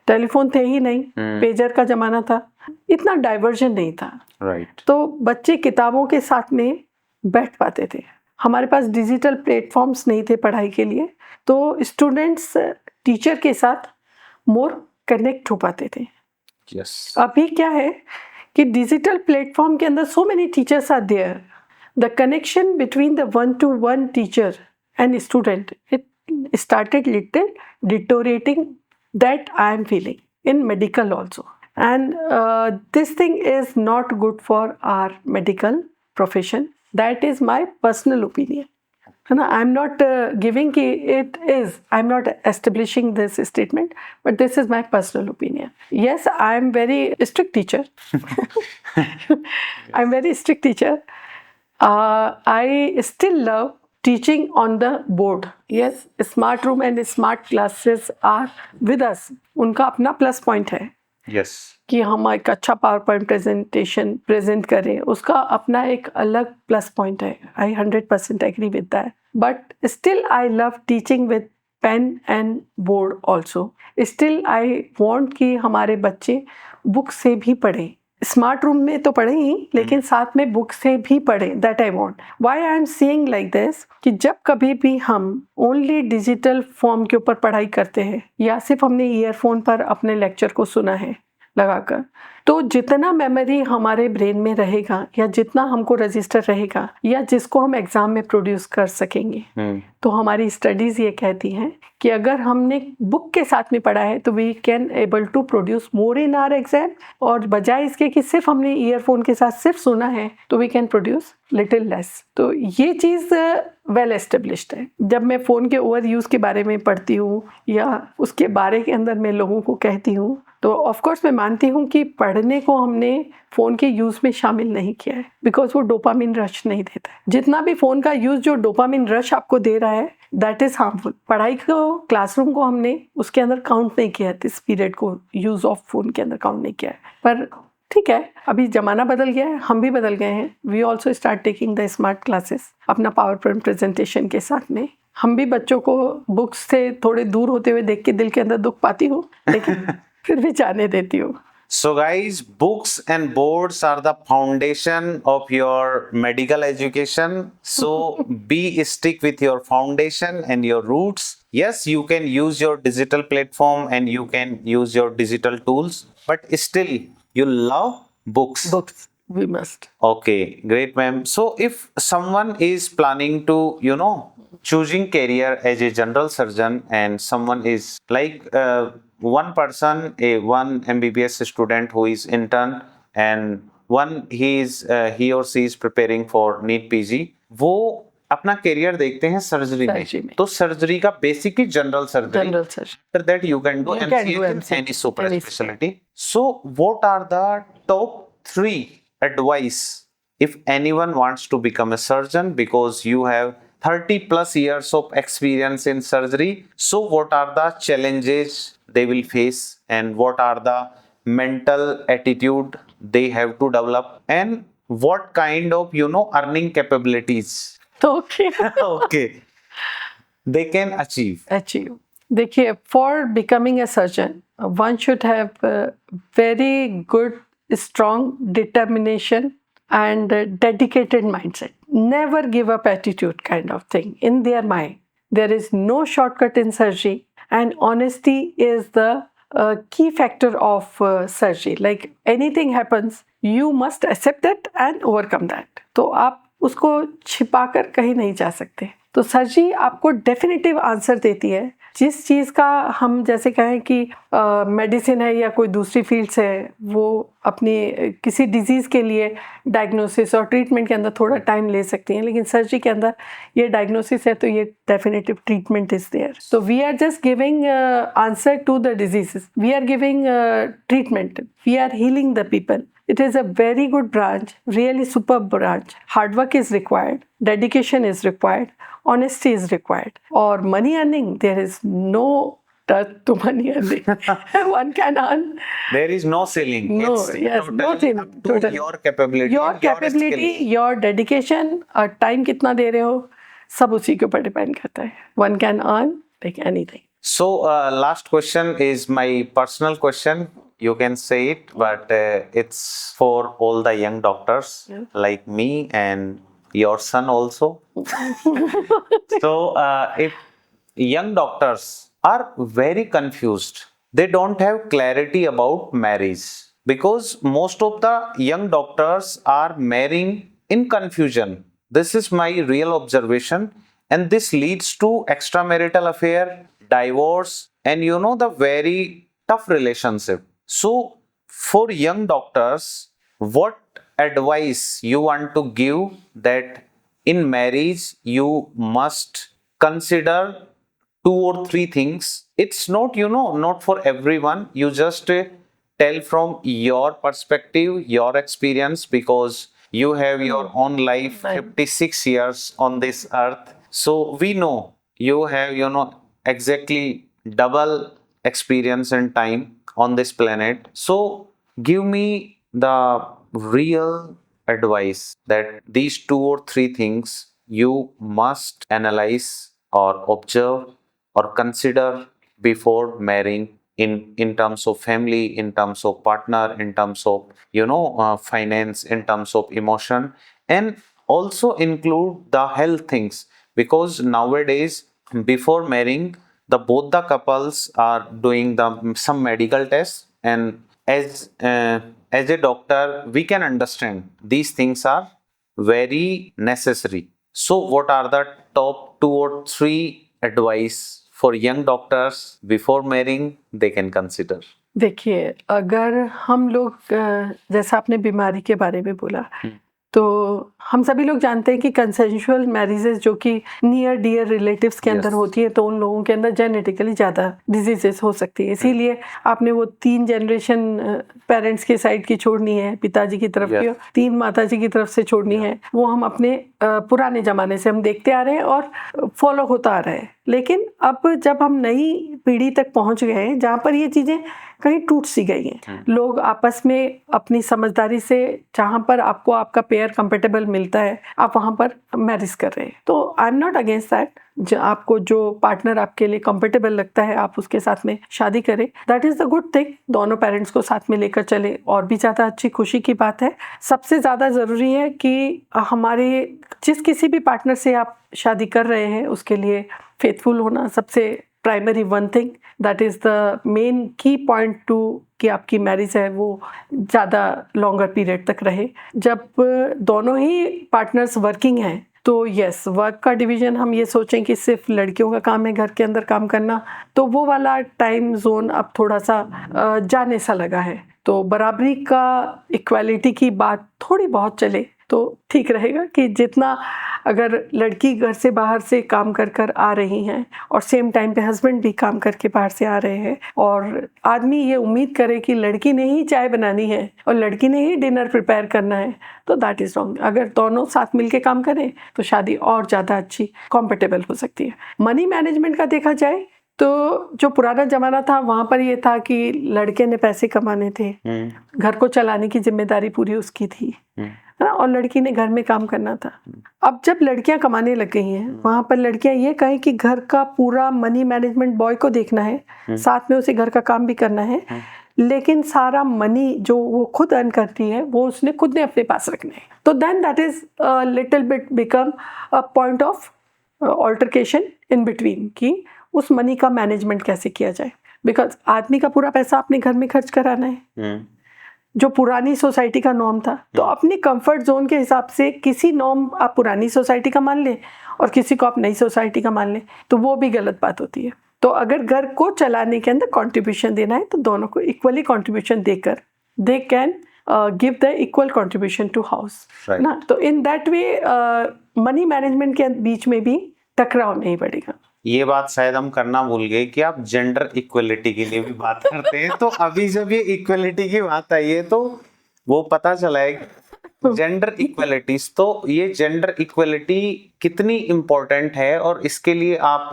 Telephone थे ही नहीं, pager का जमाना था, इतना diversion नहीं था. Right. तो बच्चे किताबों के साथ में बैठ पाते थे. हमारे पास डिजिटल प्लेटफॉर्म्स नहीं थे पढ़ाई के लिए, तो स्टूडेंट्स टीचर के साथ मोर कनेक्ट हो पाते थे. यस. अभी क्या है कि डिजिटल प्लेटफॉर्म के अंदर so many teachers are there. The connection between the 1-to-1 teacher and student, it started little deteriorating. That I am feeling in medical also, and this thing is not good for our medical profession. That is my personal opinion. I'm not giving it is. I'm not establishing this statement, but this is my personal opinion. Yes, I am very strict teacher. I'm very strict teacher. I still love teaching on the board. Yes, smart room and smart classes are with us. उनका अपना plus point है. Yes. कि हम एक अच्छा power point presentation present करें, उसका अपना एक अलग प्लस पॉइंट है. I 100% agree with that. But still I love teaching with pen and board also. Still I want कि हमारे बच्चे बुक से भी पढ़ें. स्मार्ट रूम में तो पढ़े ही, लेकिन साथ में बुक से भी पढ़े. That I want. Why I am saying like this कि जब कभी भी हम ओनली डिजिटल फॉर्म के ऊपर पढ़ाई करते हैं या सिर्फ हमने ईयरफोन पर अपने लेक्चर को सुना है, लगाकर, तो जितना मेमोरी हमारे ब्रेन में रहेगा या जितना हमको रजिस्टर रहेगा या जिसको हम एग्जाम में प्रोड्यूस कर सकेंगे, तो हमारी स्टडीज ये कहती हैं कि अगर हमने बुक के साथ में पढ़ा है तो we can able to produce more in our exam, और बजाय इसके कि सिर्फ हमने ईयरफोन के साथ सिर्फ सुना है तो we can produce little less. तो ये चीज़ वेल एस्टेब्लिश्ड है। जब मैं फ़ोन के ओवर यूज़ के बारे में पढ़ती हूँ या उसके बारे के अंदर मैं लोगों को कहती हूँ, तो ऑफ कोर्स मैं मानती हूँ कि पढ़ने को हमने फ़ोन के यूज़ में शामिल नहीं किया है, बिकॉज वो डोपामिन रश नहीं देता है। जितना भी फ़ोन का यूज़ जो डोपामिन रश आपको दे रहा है, दैट इज़ हार्मफुल। पढ़ाई को, क्लासरूम को हमने उसके अंदर काउंट नहीं किया है, इस पीरियड को यूज़ ऑफ फ़ोन के अंदर काउंट नहीं किया है। पर ठीक है, अभी ज़माना बदल गया है, हम भी बदल गए हैं। We also start taking the smart classes अपना पावर पॉइंट प्रेजेंटेशन के साथ में। हम भी बच्चों को बुक्स से थोड़े दूर होते हुए देख के दिल के अंदर दुख पाती हूँ, लेकिन फिर भी जाने देती हूँ। So guys, books and boards are the foundation of your medical education. So be stick with your foundation and your roots. Yes, you can use your digital platform and you can use your digital tools, but still you love books. Books, we must. Okay, great, ma'am. So if someone is planning to, choosing career as a general surgeon, and someone is like one person, one MBBS student who is intern, and one he or she is preparing for NEET PG, वो अपना career देखते हैं surgery में। तो surgery का basically general surgery, after that you can do MCH and any super specialty. So what are the top 3 advice if anyone wants to become a surgeon, because you have 30 plus years of experience in surgery? So what are the challenges they will face, and what are the mental attitude they have to develop, and what kind of earning capabilities Okay. okay they can achieve? देखिए, for becoming a surgeon one should have very good strong determination and dedicated mindset. Never give up attitude kind of thing in their mind. There is no shortcut in surgery, and honesty is the key factor of surgery. Like anything happens, you must accept it and overcome that. तो आप उसको छिपाकर कहीं नहीं जा सकते। तो surgery आपको डेफिनेटिव आंसर देती है। जिस चीज़ का हम जैसे कहें कि मेडिसिन है या कोई दूसरी फील्ड्स है, वो अपनी किसी डिजीज़ के लिए डायग्नोसिस और ट्रीटमेंट के अंदर थोड़ा टाइम ले सकती हैं, लेकिन सर्जरी के अंदर ये डायग्नोसिस है तो ये डेफिनेटिव ट्रीटमेंट इज़ देयर। तो we are just giving answer to the diseases, we are giving treatment, we are healing the people. It is a very good branch, really superb branch. Hard work is required, dedication is required, honesty is required. Or money earning, there is no touch to money earning. One can earn. There is no ceiling. No, It's yes, no totally ceiling. up to Totally. your capability, Your capability, your dedication, और time कितना दे रहे हो, सब उसी के ऊपर depend करता है. One can earn like anything. So last question is my personal question. You can say it, but it's for all the young doctors like me and your son also. So if young doctors are very confused, they don't have clarity about marriage, because most of the young doctors are marrying in confusion. This is my real observation, and this leads to extramarital affair, divorce, and the very tough relationship. So for young doctors, what advice you want to give that in marriage you must consider 2 or 3 things? It's not, not for everyone. You just tell from your perspective, your experience, because you have your own life, 56 years on this earth. So we know you have, exactly double experience and time on this planet. So give me the real advice that these 2 or 3 things you must analyze or observe or consider before marrying, in terms of family, in terms of partner, in terms of finance, in terms of emotion, and also include the health things, because nowadays before marrying, both the couples are doing some medical tests, and as a doctor, we can understand these things are very necessary. So, what are the top 2 or 3 advice for young doctors before marrying they can consider? देखिए, अगर हम लोग जैसा आपने बीमारी के बारे में बोला, तो हम सभी लोग जानते हैं कि कंसेंशुअल मैरिजेस जो कि नियर डियर रिलेटिव्स के अंदर Yes. होती है, तो उन लोगों के अंदर जेनेटिकली ज़्यादा डिजीजेस हो सकती है। इसीलिए आपने वो 3 जनरेशन पेरेंट्स की साइड की छोड़नी है, पिताजी की तरफ की, Yes. और 3 माताजी की तरफ से छोड़नी है। वो हम अपने पुराने ज़माने से हम देखते आ रहे हैं और फॉलो होता आ रहा है। लेकिन अब जब हम नई पीढ़ी तक पहुंच गए हैं, जहाँ पर ये चीज़ें कहीं टूट सी गई हैं, लोग आपस में अपनी समझदारी से जहाँ पर आपको आपका पेयर कंपेटेबल मिलता है, आप वहाँ पर मैरिज कर रहे हैं। तो I am not against that. आपको जो पार्टनर आपके लिए कंपेटेबल लगता है, आप उसके साथ में शादी करें, that is the good thing. दोनों पेरेंट्स को साथ में लेकर चले और भी ज़्यादा अच्छी खुशी की बात है। सबसे ज़्यादा ज़रूरी है कि हमारे जिस किसी भी पार्टनर से आप शादी कर रहे हैं, उसके लिए फेथफुल होना सबसे primary one thing, that is the main की पॉइंट टू कि आपकी मैरिज है वो ज़्यादा लॉन्गर पीरियड तक रहे। जब दोनों ही पार्टनर्स वर्किंग हैं, तो यस, वर्क का डिवीज़न हम ये सोचें कि सिर्फ लड़कियों का काम है घर के अंदर काम करना, तो वो वाला टाइम जोन अब थोड़ा सा जाने सा लगा है। तो बराबरी का, इक्वालिटी की बात थोड़ी बहुत चले तो ठीक रहेगा कि जितना अगर लड़की घर से बाहर से काम कर कर आ रही हैं और सेम टाइम पे हस्बैंड भी काम करके बाहर से आ रहे हैं, और आदमी ये उम्मीद करे कि लड़की ने ही चाय बनानी है और लड़की ने ही डिनर प्रिपेयर करना है, तो दैट इज़ रॉन्ग। अगर दोनों साथ मिलके काम करें तो शादी और ज़्यादा अच्छी कंफर्टेबल हो सकती है। मनी मैनेजमेंट का देखा जाए तो जो पुराना ज़माना था, वहाँ पर ये था कि लड़के ने पैसे कमाने थे, घर को चलाने की जिम्मेदारी पूरी उसकी थी, है ना, और लड़की ने घर में काम करना था। अब जब लड़कियां कमाने लग गई हैं, वहाँ पर लड़कियां ये कहें कि घर का पूरा मनी मैनेजमेंट बॉय को देखना है, साथ में उसे घर का काम भी करना है, लेकिन सारा मनी जो वो खुद अर्न करती है वो उसने खुद ने अपने पास रखना है। तो then that is little bit become a point of altercation in between कि उस मनी का मैनेजमेंट कैसे किया जाए, बिकॉज आदमी का पूरा पैसा अपने घर में खर्च कराना है, जो पुरानी सोसाइटी का नॉर्म था। तो अपनी कंफर्ट जोन के हिसाब से किसी नॉर्म आप पुरानी सोसाइटी का मान लें और किसी को आप नई सोसाइटी का मान लें, तो वो भी गलत बात होती है। तो अगर घर को चलाने के अंदर कंट्रीब्यूशन देना है तो दोनों को इक्वली कंट्रीब्यूशन देकर they can give the equal contribution to house, ना। तो in that way money management के बीच में भी टकराव नहीं बढ़ेगा। ये बात शायद हम करना भूल गए कि आप जेंडर इक्वलिटी के लिए भी बात करते हैं, तो अभी जब ये इक्वलिटी की बात आई है तो वो पता चला है जेंडर इक्वलिटीज। तो ये जेंडर इक्वलिटी कितनी इम्पोर्टेंट है और इसके लिए आप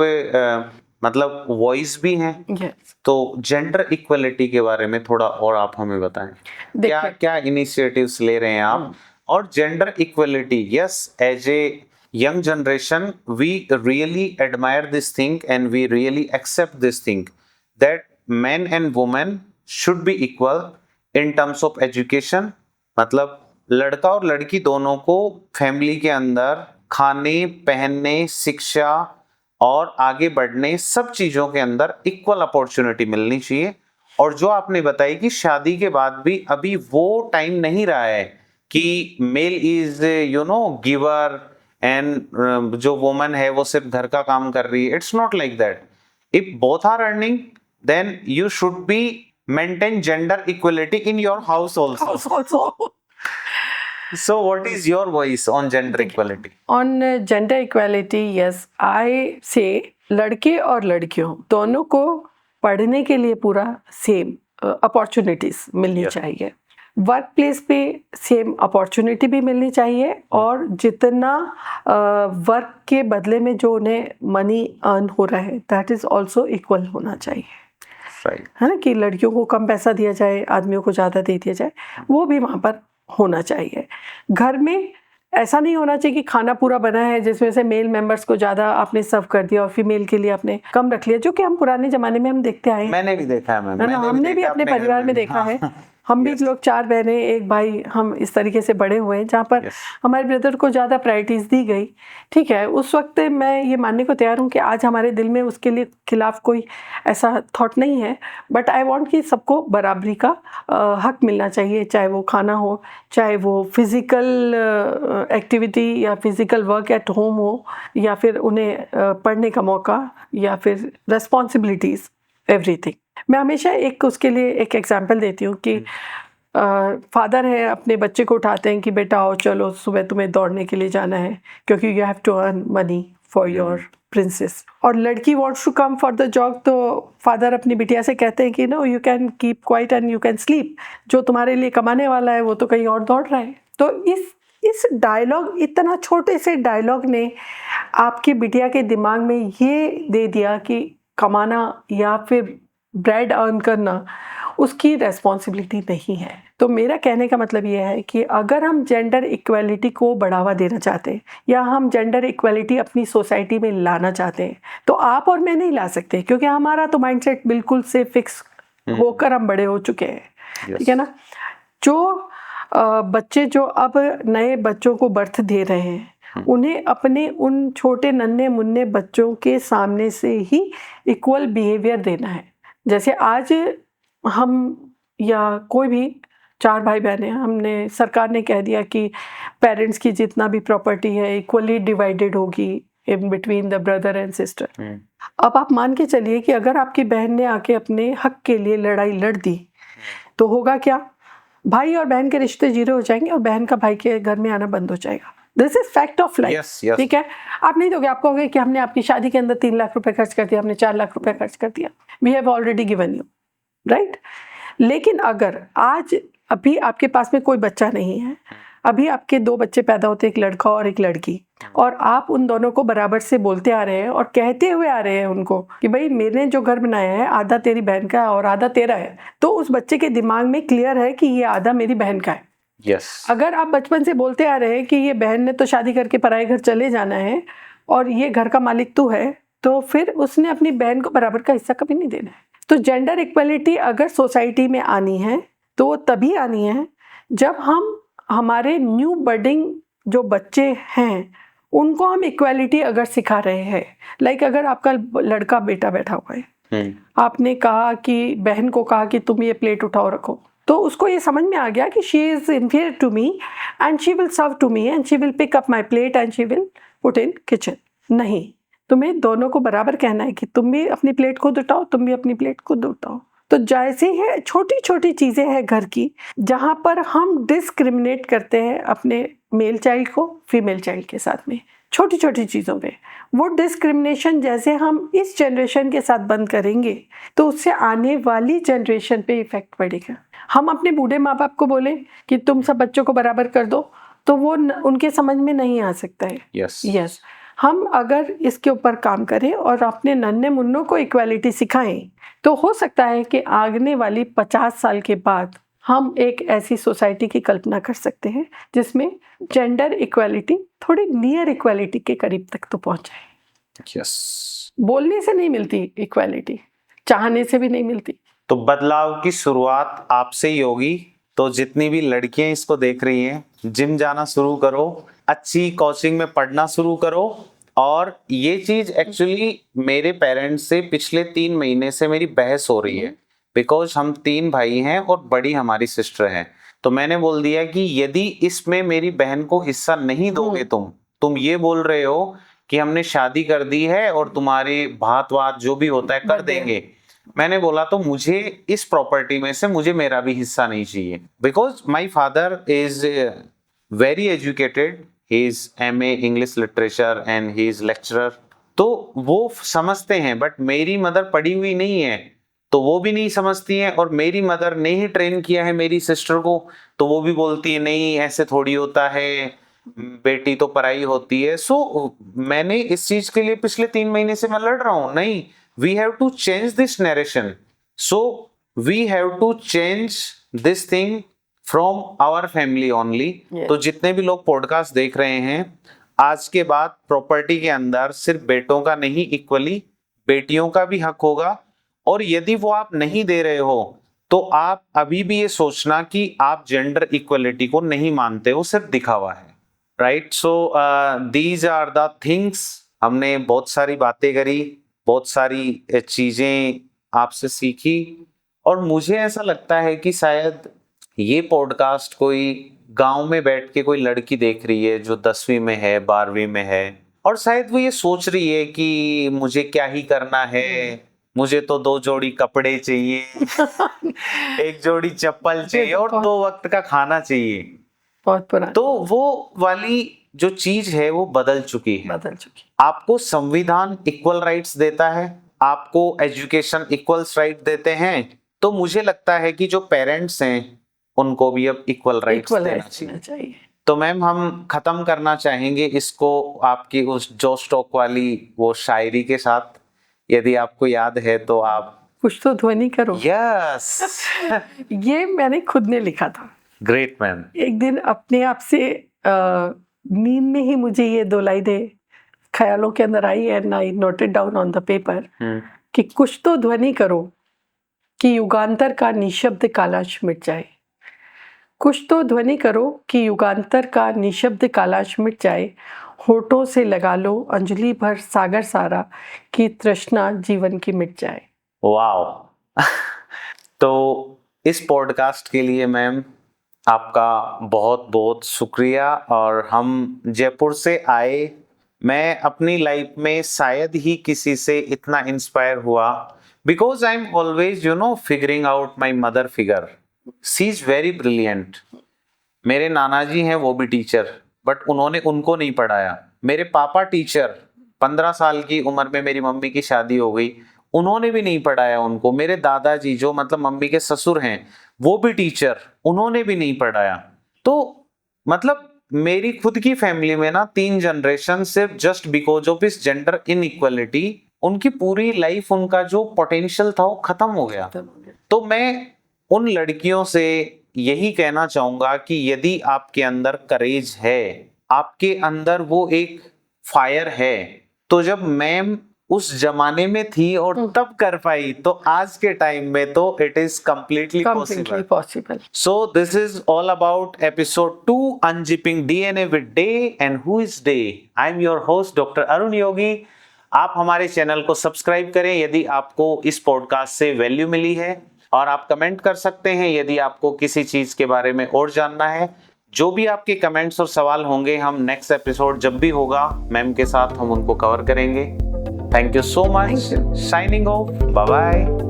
मतलब वॉइस भी हैं। yes. तो जेंडर इक्वलिटी के बारे में थोड़ा और आप हमें बताएं, क्या क्या इनिशिएटिव्स ले रहे हैं आप। और gender equality, yes, as a young generation we really admire this thing and we really accept this thing that men and women should be equal in terms of education। मतलब लड़का और लड़की दोनों को फैमिली के अंदर खाने, पहनने, शिक्षा और आगे बढ़ने सब चीजों के अंदर इक्वल अपॉर्चुनिटी मिलनी चाहिए। और जो आपने बताई कि शादी के बाद भी अभी वो टाइम नहीं रहा है कि मेल इज गिवर एंड जो वुमन है वो सिर्फ घर का काम कर रही है। It's not like that. If both are earning then you should be maintain gender equality in your house also. So what is your voice on gender equality? On gender equality, yes, I say लड़के और लड़कियों दोनों को पढ़ने के लिए पूरा same opportunities मिलनी चाहिए। वर्क प्लेस पे सेम अपॉर्चुनिटी भी मिलनी चाहिए और जितना वर्क के बदले में जो उन्हें मनी अर्न हो रहा है दैट इज़ ऑल्सो इक्वल होना चाहिए, है ना, कि लड़कियों को कम पैसा दिया जाए, आदमियों को ज़्यादा दे दिया जाए, वो भी वहाँ पर होना चाहिए। घर में ऐसा नहीं होना चाहिए कि खाना पूरा बना है जिसमें से मेल मेंबर्स को ज़्यादा आपने सर्व कर दिया और फीमेल के लिए आपने कम रख लिया, जो कि हम पुराने ज़माने में हम देखते आए हैं। मैंने भी देखा है मैम, हमने भी अपने परिवार में देखा है। हम भी Yes. लोग 4 बहनें, 1 भाई, हम इस तरीके से बड़े हुए हैं जहाँ पर Yes. हमारे ब्रदर को ज़्यादा प्रायोरिटीज़ दी गई। ठीक है, उस वक्त मैं ये मानने को तैयार हूँ कि आज हमारे दिल में उसके लिए खिलाफ कोई ऐसा थॉट नहीं है, बट आई वांट कि सबको बराबरी का हक मिलना चाहिए, चाहे वो खाना हो, चाहे वो फिज़िकल एक्टिविटी या फिज़िकल वर्क एट होम हो, या फिर उन्हें पढ़ने का मौका, या फिर रिस्पॉन्सिबिलिटीज़, एवरीथिंग। मैं हमेशा एक उसके लिए एक एग्जांपल देती हूँ कि फादर है, अपने बच्चे को उठाते हैं कि बेटा आओ चलो सुबह तुम्हें दौड़ने के लिए जाना है क्योंकि you have to earn money for your princess, और लड़की wants to come for the job, तो फादर अपनी बिटिया से कहते हैं कि no, you can keep quiet and you can sleep, जो तुम्हारे लिए कमाने वाला है वो तो कहीं और दौड़ रहा है। तो इस डायलॉग, इतना छोटे से डायलॉग ने आपकी बिटिया के दिमाग में ये दे दिया कि कमाना या फिर ब्रेड अर्न करना उसकी रेस्पॉन्सिबिलिटी नहीं है। तो मेरा कहने का मतलब ये है कि अगर हम जेंडर इक्वलिटी को बढ़ावा देना चाहते हैं या हम जेंडर इक्वलिटी अपनी सोसाइटी में लाना चाहते हैं, तो आप और मैं नहीं ला सकते, क्योंकि हमारा तो माइंडसेट बिल्कुल से फिक्स होकर हम बड़े हो चुके हैं। ठीक है ना। जो बच्चे जो अब नए बच्चों को बर्थ दे रहे हैं, उन्हें अपने उन छोटे नन्हे मुन्ने बच्चों के सामने से ही इक्वल बिहेवियर देना है। जैसे आज हम या कोई भी 4 भाई बहन हैं, हमने, सरकार ने कह दिया कि पेरेंट्स की जितना भी प्रॉपर्टी है इक्वली डिवाइडेड होगी in between the brother and sister. अब आप मान के चलिए कि अगर आपकी बहन ने आके अपने हक के लिए लड़ाई लड़ दी, तो होगा क्या? भाई और बहन के रिश्ते जीरो हो जाएंगे और बहन का भाई के घर में आना बंद हो जाएगा। This is fact of life. ठीक है, आप नहीं दोगे, आप कहोगे कि हमने आपकी शादी के अंदर 3 लाख रुपए खर्च कर दिया, हमने 4 लाख रुपए खर्च कर दिया, we have already given you, right. लेकिन अगर आज अभी आपके पास में कोई बच्चा नहीं है, अभी आपके 2 बच्चे पैदा होते, एक लड़का और एक लड़की, और आप उन दोनों को बराबर से बोलते आ रहे हैं और कहते हुए आ रहे हैं उनको कि भाई मैंने जो घर बनाया है आधा तेरी बहन का और आधा तेरा है, तो उस बच्चे के दिमाग में क्लियर है कि ये आधा मेरी बहन का है। Yes. अगर आप बचपन से बोलते आ रहे हैं कि ये बहन ने तो शादी करके पराए घर चले जाना है और ये घर का मालिक तू है, तो फिर उसने अपनी बहन को बराबर का हिस्सा कभी नहीं देना है। तो जेंडर इक्वलिटी अगर सोसाइटी में आनी है तो वो तभी आनी है जब हम हमारे न्यू बर्डिंग जो बच्चे हैं उनको हम इक्वलिटी अगर सिखा रहे हैं। लाइक अगर आपका लड़का बेटा बैठा हुआ है, आपने कहा कि बहन को कहा कि तुम ये प्लेट उठाओ रखो, तो उसको ये समझ में आ गया कि she is inferior to me and she will serve to me and she will pick up my plate and she will put in kitchen. नहीं, तुम्हें दोनों को बराबर कहना है कि तुम भी अपनी प्लेट खुद उठाओ, तुम भी अपनी प्लेट खुद उठाओ। तो जैसे है छोटी छोटी चीजें हैं घर की जहां पर हम डिस्क्रिमिनेट करते हैं अपने मेल चाइल्ड को फीमेल चाइल्ड के साथ में, छोटी छोटी चीज़ों पे, वो डिस्क्रिमिनेशन जैसे हम इस जनरेशन के साथ बंद करेंगे तो उससे आने वाली जनरेशन पे इफेक्ट पड़ेगा। हम अपने बूढ़े माँ बाप को बोलें कि तुम सब बच्चों को बराबर कर दो, तो वो उनके समझ में नहीं आ सकता है। यस, हम अगर इसके ऊपर काम करें और अपने नन्हे मुन्नों को इक्वालिटी सिखाएं, तो हो सकता है कि आगने वाली 50 साल के बाद हम एक ऐसी सोसाइटी की कल्पना कर सकते हैं जिसमें जेंडर इक्वालिटी थोड़ी नियर इक्वालिटी के करीब तक तो पहुंच जाए। बोलने से नहीं मिलती इक्वालिटी, चाहने से भी नहीं मिलती। तो बदलाव की शुरुआत आपसे ही होगी। तो जितनी भी लड़कियां इसको देख रही हैं, जिम जाना शुरू करो, अच्छी कोचिंग में पढ़ना शुरू करो। और ये चीज एक्चुअली मेरे पेरेंट्स से पिछले 3 महीने से मेरी बहस हो रही है, बिकॉज हम 3 भाई हैं और बड़ी हमारी सिस्टर है। तो मैंने बोल दिया कि यदि इसमें मेरी बहन को हिस्सा नहीं दोगे, तुम ये बोल रहे हो कि हमने शादी कर दी है और तुम्हारे भात वात जो भी होता है कर देंगे। मैंने बोला तो मुझे इस प्रॉपर्टी में से मुझे मेरा भी हिस्सा नहीं चाहिए, because my father is very educated, he is MA English literature and he is lecturer. तो वो समझते हैं, बट मेरी मदर पढ़ी हुई नहीं है तो वो भी नहीं समझती है, और मेरी मदर ने ही ट्रेन किया है मेरी सिस्टर को, तो वो भी बोलती है नहीं ऐसे थोड़ी होता है, बेटी तो पराई होती है। सो मैंने इस चीज के लिए पिछले 3 महीने से मैं लड़ रहा हूं। नहीं, we have to change this narration, so we have to change this thing from our family only. तो जितने भी लोग पॉडकास्ट देख रहे हैं, आज के बाद प्रॉपर्टी के अंदर सिर्फ बेटों का नहीं, इक्वली बेटियों का भी हक होगा। और यदि वो आप नहीं दे रहे हो तो आप अभी भी ये सोचना कि आप जेंडर इक्वलिटी को नहीं मानते हो, सिर्फ दिखावा है, right? So these are the things. हमने बहुत सारी बातें करी, बहुत सारी चीजें आपसे सीखी, और मुझे ऐसा लगता है कि शायद ये पॉडकास्ट कोई गांव में बैठ के कोई लड़की देख रही है जो 10वीं में है, 12वीं में है, और शायद वो ये सोच रही है कि मुझे क्या ही करना है, मुझे तो 2 जोड़ी कपड़े चाहिए, 1 जोड़ी चप्पल चाहिए और 2 वक्त का खाना चाहिए। बहुत पुराना। तो वो वाली जो चीज है वो बदल चुकी है। आपको संविधान इक्वल राइट्स देता है, आपको एजुकेशन इक्वल्स राइट देते हैं, तो मुझे लगता है कि जो पेरेंट्स हैं उनको भी अब इक्वल राइट्स देना चाहिए। तो मैम, हम खत्म करना चाहेंगे इसको आपकी उस जो स्टॉक वाली वो शायरी के साथ, यदि आपको याद है तो आप कुछ तो ध्वनि करो। यस ये मैंने खुद ने लिखा था। Great ma'am. एक दिन अपने आप से नींद में ही मुझे ये 2 लाइनें ख्यालों के अंदर आई and I noted down on the paper कि कुछ तो ध्वनि करो कि युगांतर का निशब्द कालाश मिट जाए। कुछ तो ध्वनि करो कि युगांतर का निशब्द कालाश मिट जाए। होठों से लगा लो अंजलि भर सागर सारा कि तृष्णा जीवन की मिट जाए। वाओ तो इस पॉडकास्ट के लिए मैम आपका बहुत बहुत शुक्रिया। और हम जयपुर से आए, मैं अपनी लाइफ में शायद ही किसी से इतना इंस्पायर हुआ, because I am always figuring out my mother figure. She is very brilliant. मेरे नाना जी हैं, वो भी टीचर, बट उनको नहीं पढ़ाया। मेरे पापा टीचर, 15 साल की उम्र में मेरी मम्मी की शादी हो गई, उन्होंने भी नहीं पढ़ाया उनको। मेरे दादाजी जो मतलब मम्मी के ससुर हैं, वो भी टीचर, उन्होंने भी नहीं पढ़ाया। तो मतलब मेरी खुद की फैमिली में ना 3 जनरेशन सिर्फ जस्ट बिकॉज ऑफ इस जेंडर इनइक्वालिटी, उनकी पूरी लाइफ, उनका जो पोटेंशियल था वो खत्म हो गया। तो मैं उन लड़कियों से यही कहना चाहूंगा कि यदि आपके अंदर करेज है, आपके अंदर वो एक फायर है, तो जब मैम उस जमाने में थी और तब कर पाई, तो आज के टाइम में तो it is completely possible. So this is all about episode 2 unzipping DNA with day and who is day. I am your host doctor Arun Yogi. आप हमारे चैनल को सब्सक्राइब करें यदि आपको इस पॉडकास्ट से वैल्यू मिली है, और आप कमेंट कर सकते हैं यदि आपको किसी चीज के बारे में और जानना है। जो भी आपके कमेंट्स और सवाल होंगे, हम नेक्स्ट एपिसोड जब भी होगा मैम के साथ हम उनको कवर करेंगे। Thank you so much. Signing off. Bye bye.